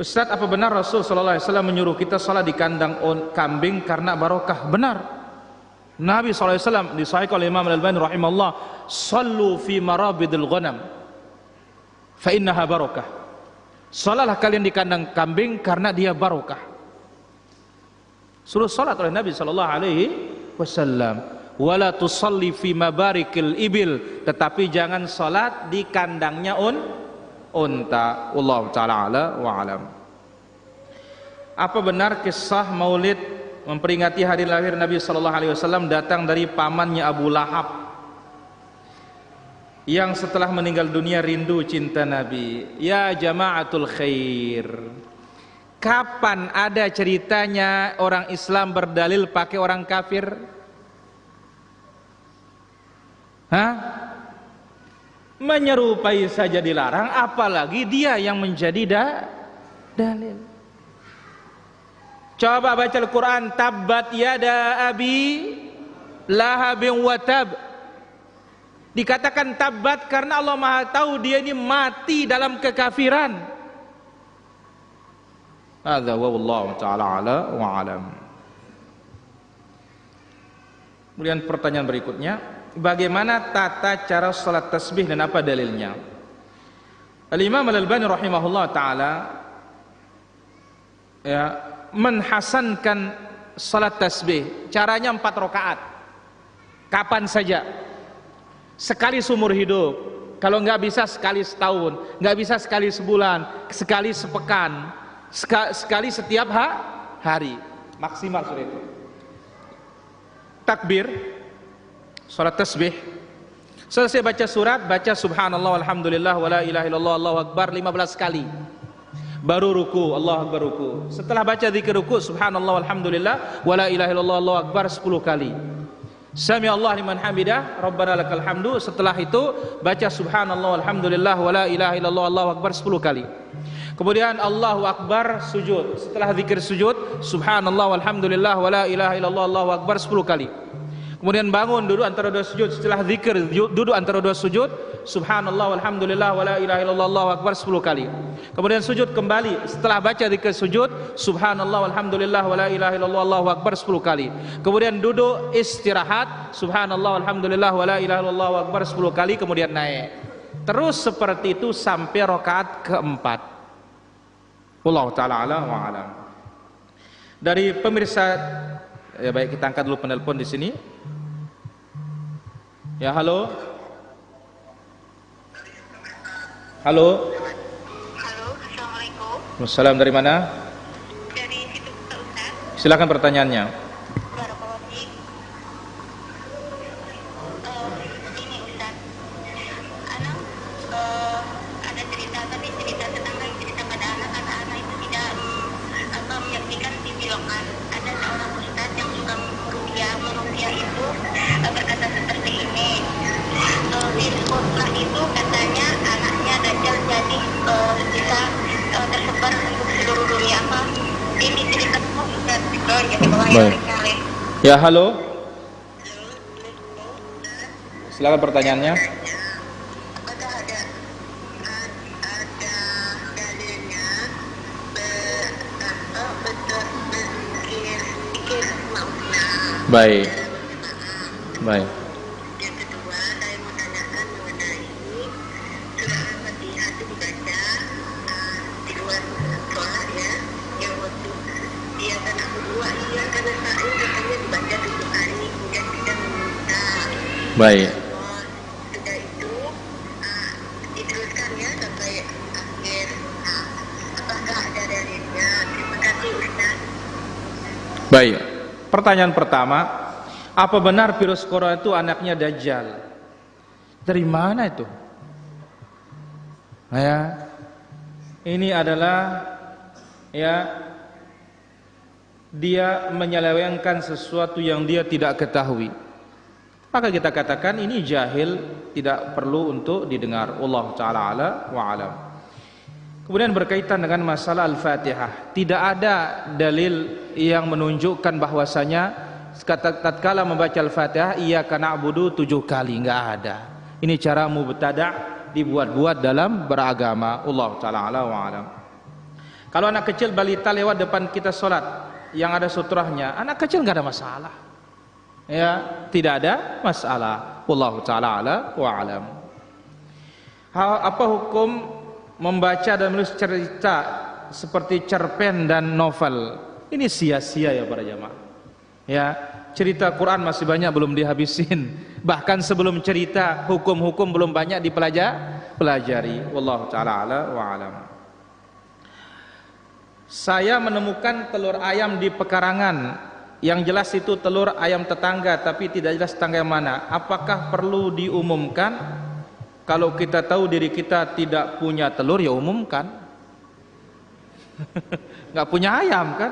Speaker 1: Ustaz, apa benar Rasul sallallahu alaihi wasallam menyuruh kita salat di kandang kambing karena barokah? Benar. Nabi SAW disahihkan oleh Imam Al-Albani rahimahullah, sallu fi marabidil ghanam fa innaha barakah. Salatlah kalian di kandang kambing karena dia barokah. Suruh salat oleh Nabi sallallahu alaihi wasallam. Wala tusalli fi mabarikil ibil, tetapi jangan salat di kandangnya unta. Wallahu taala ala wa alam. Apa benar kisah Maulid memperingati hari lahir Nabi sallallahu alaihi wasallam datang dari pamannya Abu Lahab yang setelah meninggal dunia rindu cinta Nabi? Ya jama'atul khair, kapan ada ceritanya orang Islam berdalil pakai orang kafir? Hah? Menyerupai saja dilarang, apalagi dia yang menjadi dalil. Coba baca Al-Quran, tabbat yada abi lahabin wa tab. Dikatakan tabbat karena Allah Maha tahu dia ini mati dalam kekafiran. Hadza wallahu taala ala wa alam. Kemudian pertanyaan berikutnya, bagaimana tata cara salat tasbih dan apa dalilnya? Al-Imam Al-Albani rahimahullah taala menhasankan salat tasbih. Caranya 4 rakaat. Kapan saja. Sekali seumur hidup. Kalau nggak bisa sekali setahun, nggak bisa sekali sebulan, sekali sepekan, sekali setiap hari. Maksimal sudah itu. Takbir, salat tasbih. Selesai baca surat, baca subhanallah walhamdulillah wala ilaha illallah Allahu akbar 15 kali. Baru ruku, Allahu akbar ruku. Setelah baca zikir ruku, subhanallah walhamdulillah wala ilaha illallah Allahu akbar 10 kali. Sami Allah liman hamidah, Rabbana lakal hamdu. Setelah itu baca subhanallah walhamdulillah wala ilaha illallah Allahu akbar 10 kali. Kemudian Allahu akbar sujud. Setelah zikir sujud, subhanallah walhamdulillah wala ilaha illallah Allahu akbar 10 kali. Kemudian bangun duduk antara 2 sujud. Setelah zikir duduk antara 2 sujud, subhanallah walhamdulillah wala ilaha illallah Allahu akbar 10 kali. Kemudian sujud kembali. Setelah baca zikir sujud, subhanallah walhamdulillah wala ilaha illallah Allahu akbar 10 kali. Kemudian duduk istirahat, subhanallah walhamdulillah wala ilaha illallah Allahu akbar 10 kali, kemudian naik. Terus seperti itu sampai rakaat keempat. Wallahu ta'ala ala wa alam. Dari pemirsa, ya baik, kita angkat dulu penelpon di sini. Ya, halo. Halo.
Speaker 3: Halo, assalamualaikum.
Speaker 1: Wassalam, dari mana?
Speaker 3: Dari situ Ustaz.
Speaker 1: Silakan pertanyaannya.
Speaker 3: Barakallahu fiik. Ini Ustaz. Anak ada cerita tadi, cerita tetangga, cerita pada anak-anak itu tidak menyaksikan TV lokal. Ada seorang Ustaz yang suka meruqyah itu berkata seperti ini. Di sekolah itu katanya anaknya Dajjal jadi bisa tersebar untuk seluruh dunia. Apa ini cerita Ustaz?
Speaker 1: Baik. Ya, halo. Silakan pertanyaannya.
Speaker 3: Apakah ada dalilnya berpikir makna?
Speaker 1: Baik. Baik.
Speaker 3: Yang kedua, saya mau tanyakan mengenai surah Al-Fatihah itu dibaca di luar sholat ya, yang waktu dia kan aku dua iya karena sa'i katanya dibaca 7 kali kemudian tidak meminta.
Speaker 1: Baik.
Speaker 3: Sudah itu diteruskan ya sampai akhir. Apakah ada dalilnya? Terima kasih Ustaz.
Speaker 1: Baik. Pertanyaan pertama, apa benar virus corona itu anaknya Dajjal? Dari mana itu? Ya, ini adalah dia menyelewengkan sesuatu yang dia tidak ketahui. Maka kita katakan ini jahil, tidak perlu untuk didengar. Wallahu ta'ala ala wa alam. Kemudian berkaitan dengan masalah Al-Fatihah, tidak ada dalil yang menunjukkan bahwasanya tatkala membaca Al-Fatihah iyyaka na'budu 7 kali, enggak ada. Ini cara mubtada' dibuat-buat dalam beragama. Wallahu ta'ala ala wa alam. Kalau anak kecil balita lewat depan kita sholat yang ada sutrahnya, anak kecil enggak ada masalah. Ya, tidak ada masalah. Wallahu ta'ala ala wa alam. Apa hukum membaca dan menulis cerita seperti cerpen dan novel? Ini sia-sia ya para jamaah. Ya, cerita Quran masih banyak belum dihabisin. Bahkan sebelum cerita hukum-hukum belum banyak dipelajari. Wallahu ta'ala ala wa alam. Saya menemukan telur ayam di pekarangan. Yang jelas itu telur ayam tetangga, tapi tidak jelas tetangga yang mana. Apakah perlu diumumkan? Kalau kita tahu diri kita tidak punya telur, ya umumkan. Nggak punya ayam kan?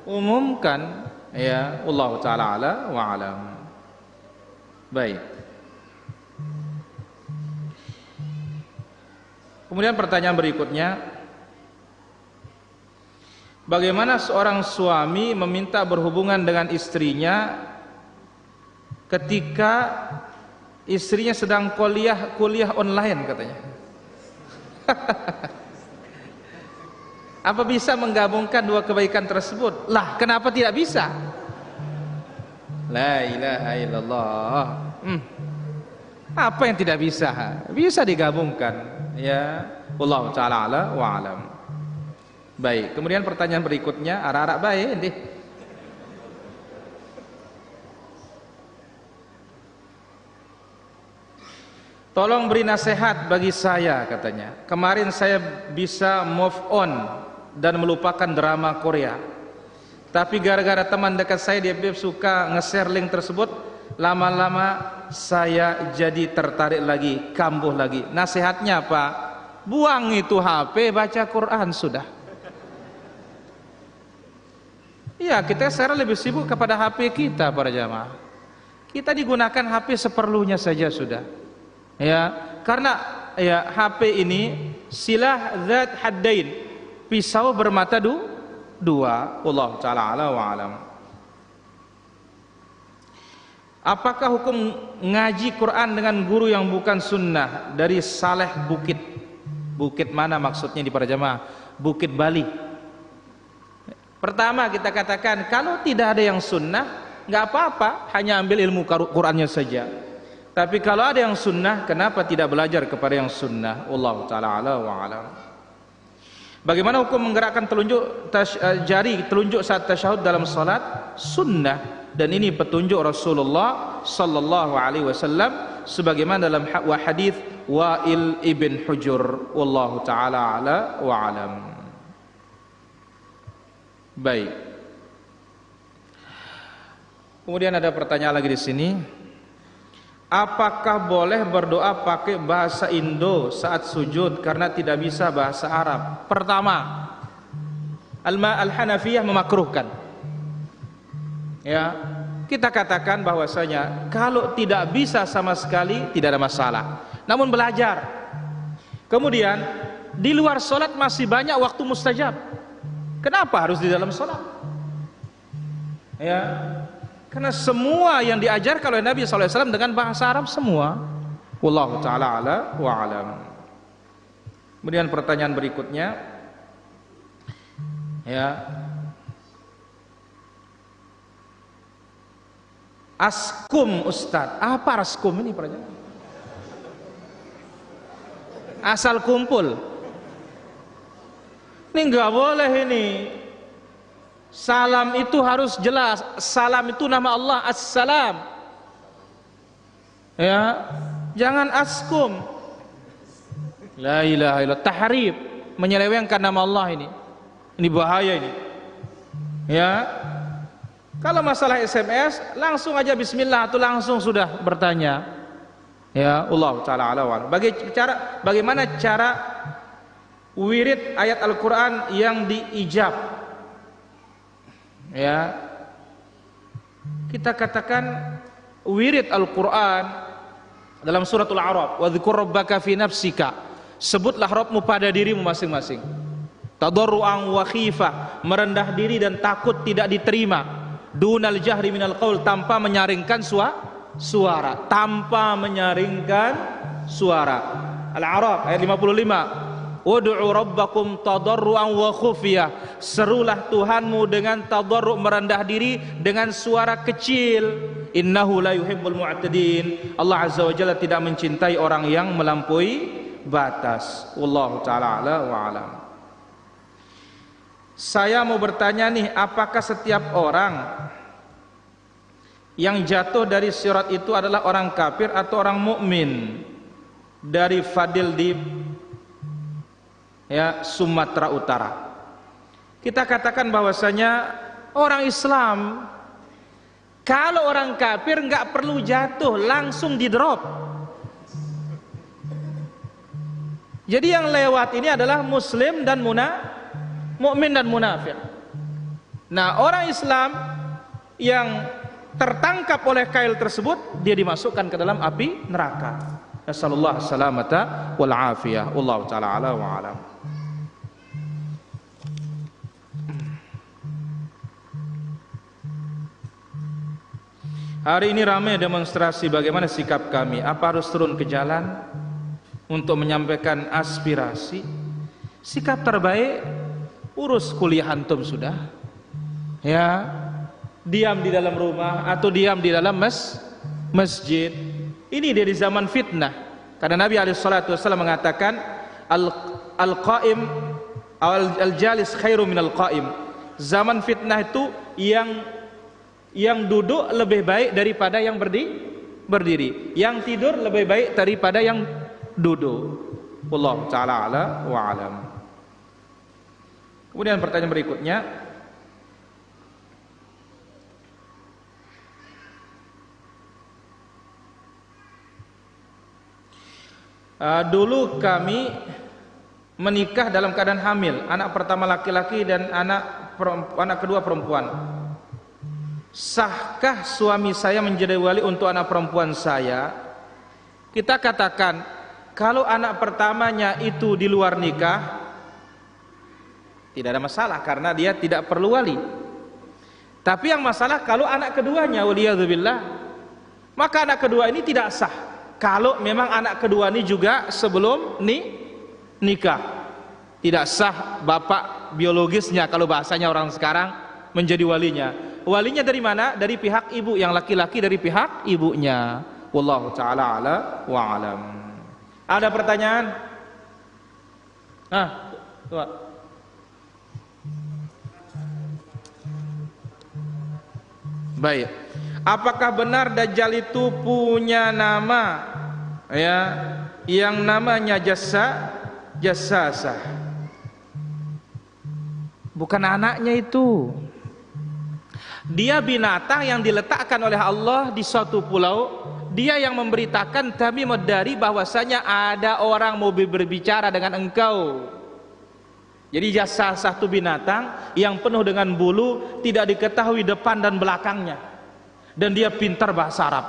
Speaker 1: Umumkan. Ya, Allah Ta'ala ala wa alam. Baik. Kemudian pertanyaan berikutnya, bagaimana seorang suami meminta berhubungan dengan istrinya ketika istrinya sedang kuliah online katanya? Apa bisa menggabungkan dua kebaikan tersebut? Lah, kenapa tidak bisa? La ilaha illallah. Apa yang tidak bisa? Bisa digabungkan, ya. Wallahu taala ala wa alam. Baik, kemudian pertanyaan berikutnya, arak-arak baik ini. Tolong beri nasihat bagi saya katanya. Kemarin saya bisa move on dan melupakan drama Korea. Tapi gara-gara teman dekat saya dia suka nge-share link tersebut, lama-lama saya jadi tertarik lagi, kambuh lagi. Nasihatnya apa? Buang itu HP, baca Quran sudah. Iya, kita sekarang lebih sibuk kepada HP kita para jamaah. Kita digunakan HP seperlunya saja sudah. Ya, karena ya HP ini silah zat haddain, pisau bermata dua. Wallahu taala ala wa alam. Apakah hukum ngaji Quran dengan guru yang bukan sunnah dari Saleh Bukit? Bukit mana maksudnya di para jamaah? Bukit Bali. Pertama kita katakan kalau tidak ada yang sunnah nggak apa-apa, hanya ambil ilmu Qurannya saja. Tapi kalau ada yang sunnah, kenapa tidak belajar kepada yang sunnah? Wallahu taala ala wa alam. Bagaimana hukum menggerakkan jari telunjuk saat tasyahud dalam salat? Sunnah, dan ini petunjuk Rasulullah sallallahu alaihi wasallam sebagaimana dalam hadis Wa'il ibn Hujur. Wallahu taala ala wa alam. Baik. Kemudian ada pertanyaan lagi di sini. Apakah boleh berdoa pakai bahasa Indo saat sujud karena tidak bisa bahasa Arab? Pertama, Al-Hanafiyah memakruhkan. Ya, kita katakan bahwasanya kalau tidak bisa sama sekali tidak ada masalah. Namun belajar. Kemudian di luar sholat masih banyak waktu mustajab. Kenapa harus di dalam sholat? Ya. Karena semua yang diajarkan oleh Nabi SAW dengan bahasa Arab semua. Wallahu ta'ala ala wa alam. Kemudian pertanyaan berikutnya, ya, askum Ustadz. Apa askum ini? Asal kumpul. Ini nggak boleh ini. Salam itu harus jelas. Salam itu nama Allah, Assalam. Ya, jangan askum. La ilaha illallah, tahrif, menyelewengkan nama Allah ini. Ini bahaya ini. Ya. Kalau masalah SMS, langsung aja bismillah atau langsung sudah bertanya. Ya, Allah taala ala wa. Bagaimana cara wirid ayat Al-Qur'an yang diijab? Ya, kita katakan wirid Al-Quran dalam suratul A'raf, wa dzkur rabbaka fi nafsika, sebutlah Rabbmu pada dirimu masing-masing, tadarruan wa khifah, merendah diri dan takut tidak diterima, dunal jahri minal qaul, tanpa menyaringkan suara, tanpa menyaringkan suara. Al-A'raf ayat 55. Ud'u rabbakum tadarruan wa khufyah, serulah Tuhanmu dengan tadarru', merendah diri, dengan suara kecil. Innahu la yuhibbul mu'tadin, Allah azza wa jalla tidak mencintai orang yang melampaui batas. Wallahu ta'ala ala wa alam. Saya mau bertanya nih, apakah setiap orang yang jatuh dari sirat itu adalah orang kafir atau orang mukmin? Dari Fadil di Sumatera Utara. Kita katakan bahwasanya orang Islam, kalau orang kafir nggak perlu jatuh, langsung di drop. Jadi yang lewat ini adalah muslim dan mukmin dan munafik. Nah, orang Islam yang tertangkap oleh kail tersebut, dia dimasukkan ke dalam api neraka. Nasallallahu salamata wal afiyah. Wallahu taala ala wa alam. Hari ini ramai demonstrasi, bagaimana sikap kami? Apa harus turun ke jalan untuk menyampaikan aspirasi? Sikap terbaik, urus kuliah antum sudah. Ya, diam di dalam rumah atau diam di dalam masjid. Ini dari zaman fitnah. Karena Nabi SAW mengatakan al-qaim al-jalis khairu minal qaim. Zaman fitnah itu yang duduk lebih baik daripada yang berdiri. Yang tidur lebih baik daripada yang duduk. Wallahu ta'ala ala wa alam. Kemudian pertanyaan berikutnya, dulu kami menikah dalam keadaan hamil, anak pertama laki-laki dan anak kedua perempuan. Sahkah suami saya menjadi wali untuk anak perempuan saya? Kita katakan, kalau anak pertamanya itu di luar nikah, tidak ada masalah karena dia tidak perlu wali. Tapi yang masalah kalau anak keduanya, waliyadzubillah, maka anak kedua ini tidak sah. Kalau memang anak kedua ini juga sebelum nikah, tidak sah bapak biologisnya, kalau bahasanya orang sekarang, menjadi walinya. Walinya dari mana? Dari pihak ibu, yang laki-laki dari pihak ibunya. Wallahu ta'ala ala wa alam. Ada pertanyaan? Tuh. Baik. Apakah benar Dajjal itu punya nama, ya, yang namanya Jassasah? Bukan anaknya itu. Dia binatang yang diletakkan oleh Allah di suatu pulau. Dia yang memberitakan kami medari bahwasanya ada orang mau berbicara dengan engkau. Jadi Jassasah itu binatang yang penuh dengan bulu, tidak diketahui depan dan belakangnya, dan dia pintar bahasa Arab.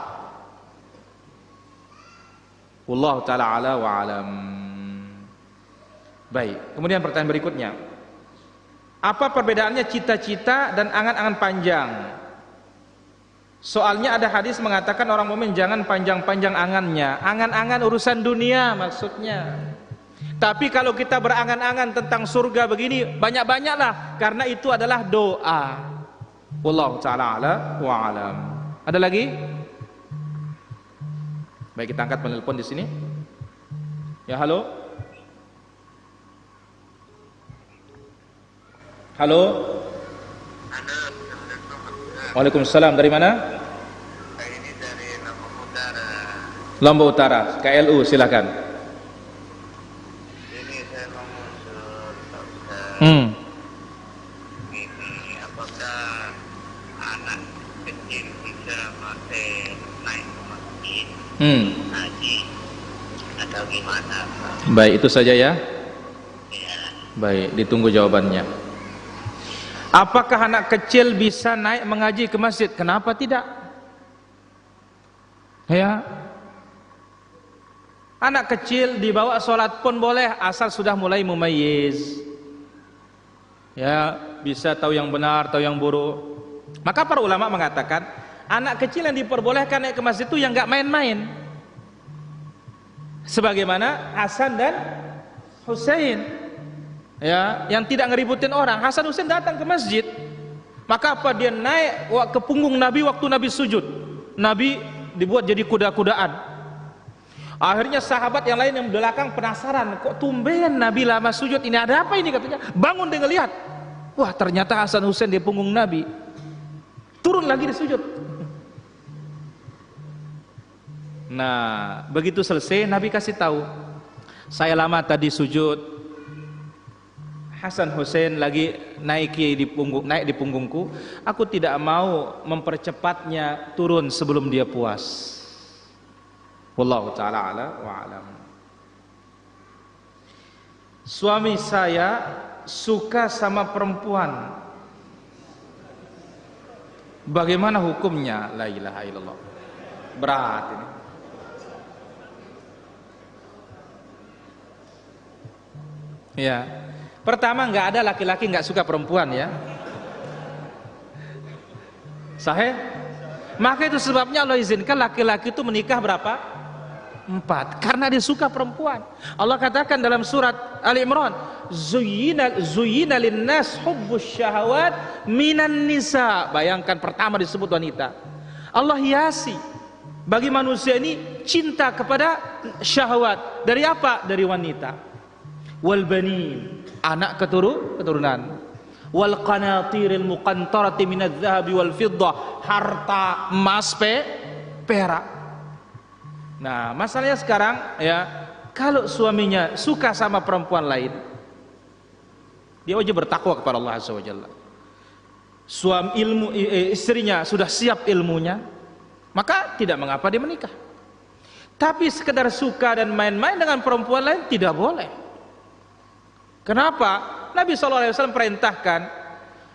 Speaker 1: Wallahu ta'ala ala wa alam. Baik, kemudian pertanyaan berikutnya, apa perbedaannya cita-cita dan angan-angan panjang? Soalnya ada hadis mengatakan orang mukmin jangan panjang-panjang angannya. Angan-angan urusan dunia maksudnya. Tapi kalau kita berangan-angan tentang surga begini, banyak-banyaklah, karena itu adalah doa. Wallahu ta'ala ala wa alam. Ada lagi? Baik, kita angkat penelpon di sini. Ya, halo. Halo. Waalaikumsalam. Dari mana?
Speaker 4: Ini dari Lombok Utara.
Speaker 1: Lombok Utara. KLU, silakan.
Speaker 4: Ini saya mau usul, Ustaz. Ini apakah anak kecil bisa naik ke masjid haji atau gimana?
Speaker 1: Baik, itu saja ya.
Speaker 4: Ya.
Speaker 1: Baik, ditunggu jawabannya. Apakah anak kecil bisa naik mengaji ke masjid? Kenapa tidak? Ya. Anak kecil dibawa sholat pun boleh, asal sudah mulai mumayyiz. Ya, bisa tahu yang benar, tahu yang buruk. Maka para ulama mengatakan, anak kecil yang diperbolehkan naik ke masjid itu yang enggak main-main. Sebagaimana Hasan dan Husain. Ya, yang tidak ngeributin orang. Hasan Husain datang ke masjid, maka apa, dia naik ke punggung Nabi waktu Nabi sujud. Nabi dibuat jadi kuda-kudaan. Akhirnya sahabat yang lain yang belakang penasaran, kok tumben Nabi lama sujud, ini ada apa ini, katanya. Bangun dia ngelihat, wah ternyata Hasan Husain di punggung Nabi. Turun lagi di sujud. Nah, begitu selesai Nabi kasih tahu, saya lama tadi sujud, Hasan Husain lagi naik di punggungku. Aku tidak mau mempercepatnya turun sebelum dia puas. Wallahu ta'ala ala wa alam. Suami saya suka sama perempuan. Bagaimana hukumnya? La ilaha illallah. Berat ini. Ya. Pertama, nggak ada laki-laki nggak suka perempuan ya. Sahih? Maka itu sebabnya Allah izinkan laki-laki itu menikah berapa? 4. Karena dia suka perempuan. Allah katakan dalam surat Ali Imran, Zuyyina linnas hubbus syahawat minan nisa. Bayangkan, pertama disebut wanita. Allah hiasi bagi manusia ini cinta kepada syahwat. Dari apa? Dari wanita. Wal banin, anak keturunan. Wal qanatiril muqantarati minadz zahabi wal fiddah, harta emas, perak. Nah, masalahnya sekarang ya, kalau suaminya suka sama perempuan lain, dia wajib bertakwa kepada Allah Azza wa Jalla. Istrinya sudah siap ilmunya, maka tidak mengapa dia menikah. Tapi sekedar suka dan main-main dengan perempuan lain tidak boleh. Kenapa? Nabi SAW perintahkan,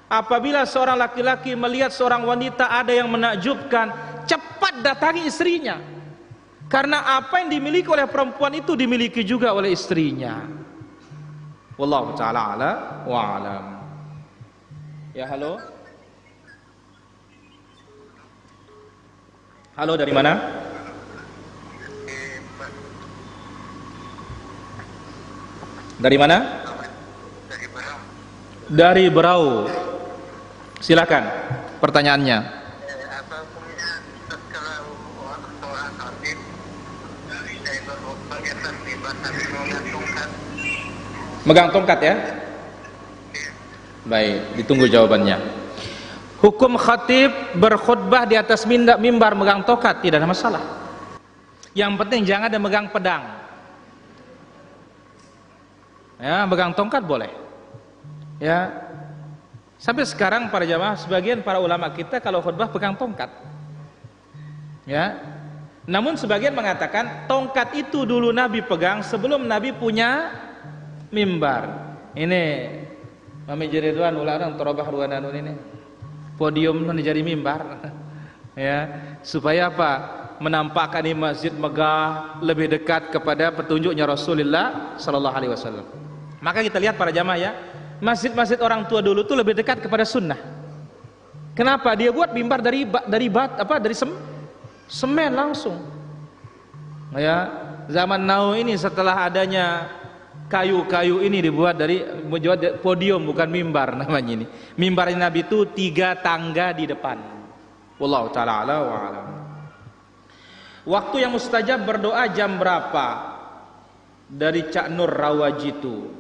Speaker 1: apabila seorang laki-laki melihat seorang wanita ada yang menakjubkan, cepat datangi istrinya. Karena apa yang dimiliki oleh perempuan itu dimiliki juga oleh istrinya. Wallahu ta'ala ala wa alam. Ya, halo. Halo, dari mana? Dari mana? Dari Berau. Silakan pertanyaannya. Megang tongkat ya? Baik, ditunggu jawabannya. Hukum khatib berkhutbah di atas mimbar megang tongkat tidak ada masalah. Yang penting jangan ada megang pedang. Ya, megang tongkat boleh. Ya. Sampai sekarang para jamaah, sebagian para ulama kita kalau khutbah pegang tongkat. Ya. Namun sebagian mengatakan tongkat itu dulu Nabi pegang sebelum Nabi punya mimbar. Ini Mami Jeridwan ulang terobah ruangan ini. Podium menjadi mimbar. Ya, supaya apa? Menampakkan di masjid megah, lebih dekat kepada petunjuknya Rasulullah sallallahu alaihi wasallam. Maka kita lihat para jamaah ya, masjid-masjid orang tua dulu tuh lebih dekat kepada sunnah. Kenapa? Dia buat mimbar dari semen langsung. Ya, zaman now ini setelah adanya kayu-kayu ini dibuat dari podium, bukan mimbar namanya ini. Mimbar Nabi itu 3 tangga di depan. Wallahu ta'ala ala wa alam. Waktu yang mustajab berdoa jam berapa? Dari Cak Nur Rawajitu.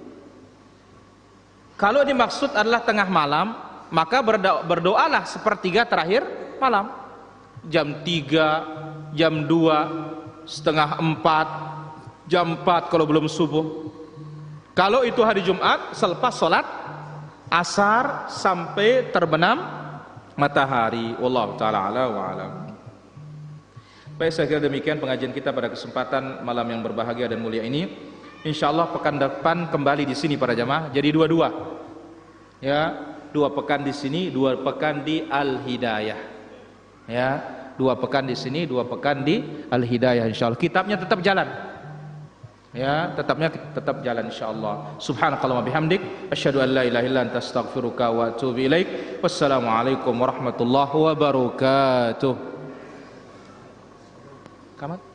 Speaker 1: Kalau dimaksud adalah tengah malam, maka berdoalah sepertiga terakhir malam. Jam 3, jam 2, setengah 4, jam 4 kalau belum subuh. Kalau itu hari Jumat, selepas sholat asar sampai terbenam matahari. Wallahu ta'ala ala wa alam. Baik, saya kira demikian pengajian kita pada kesempatan malam yang berbahagia dan mulia ini. InsyaAllah pekan depan kembali di sini para jamaah. Jadi dua-dua. Ya, 2 pekan di sini, 2 pekan di Al-Hidayah. Ya, 2 pekan di sini, 2 pekan di Al-Hidayah insyaallah. Kitabnya tetap jalan. Ya, tetap jalan insyaallah. Subhanakallahumma bihamdik asyhadu an la ilaha illa anta astaghfiruka wa atubu ilaik. Wassalamualaikum warahmatullahi wabarakatuh. Kamat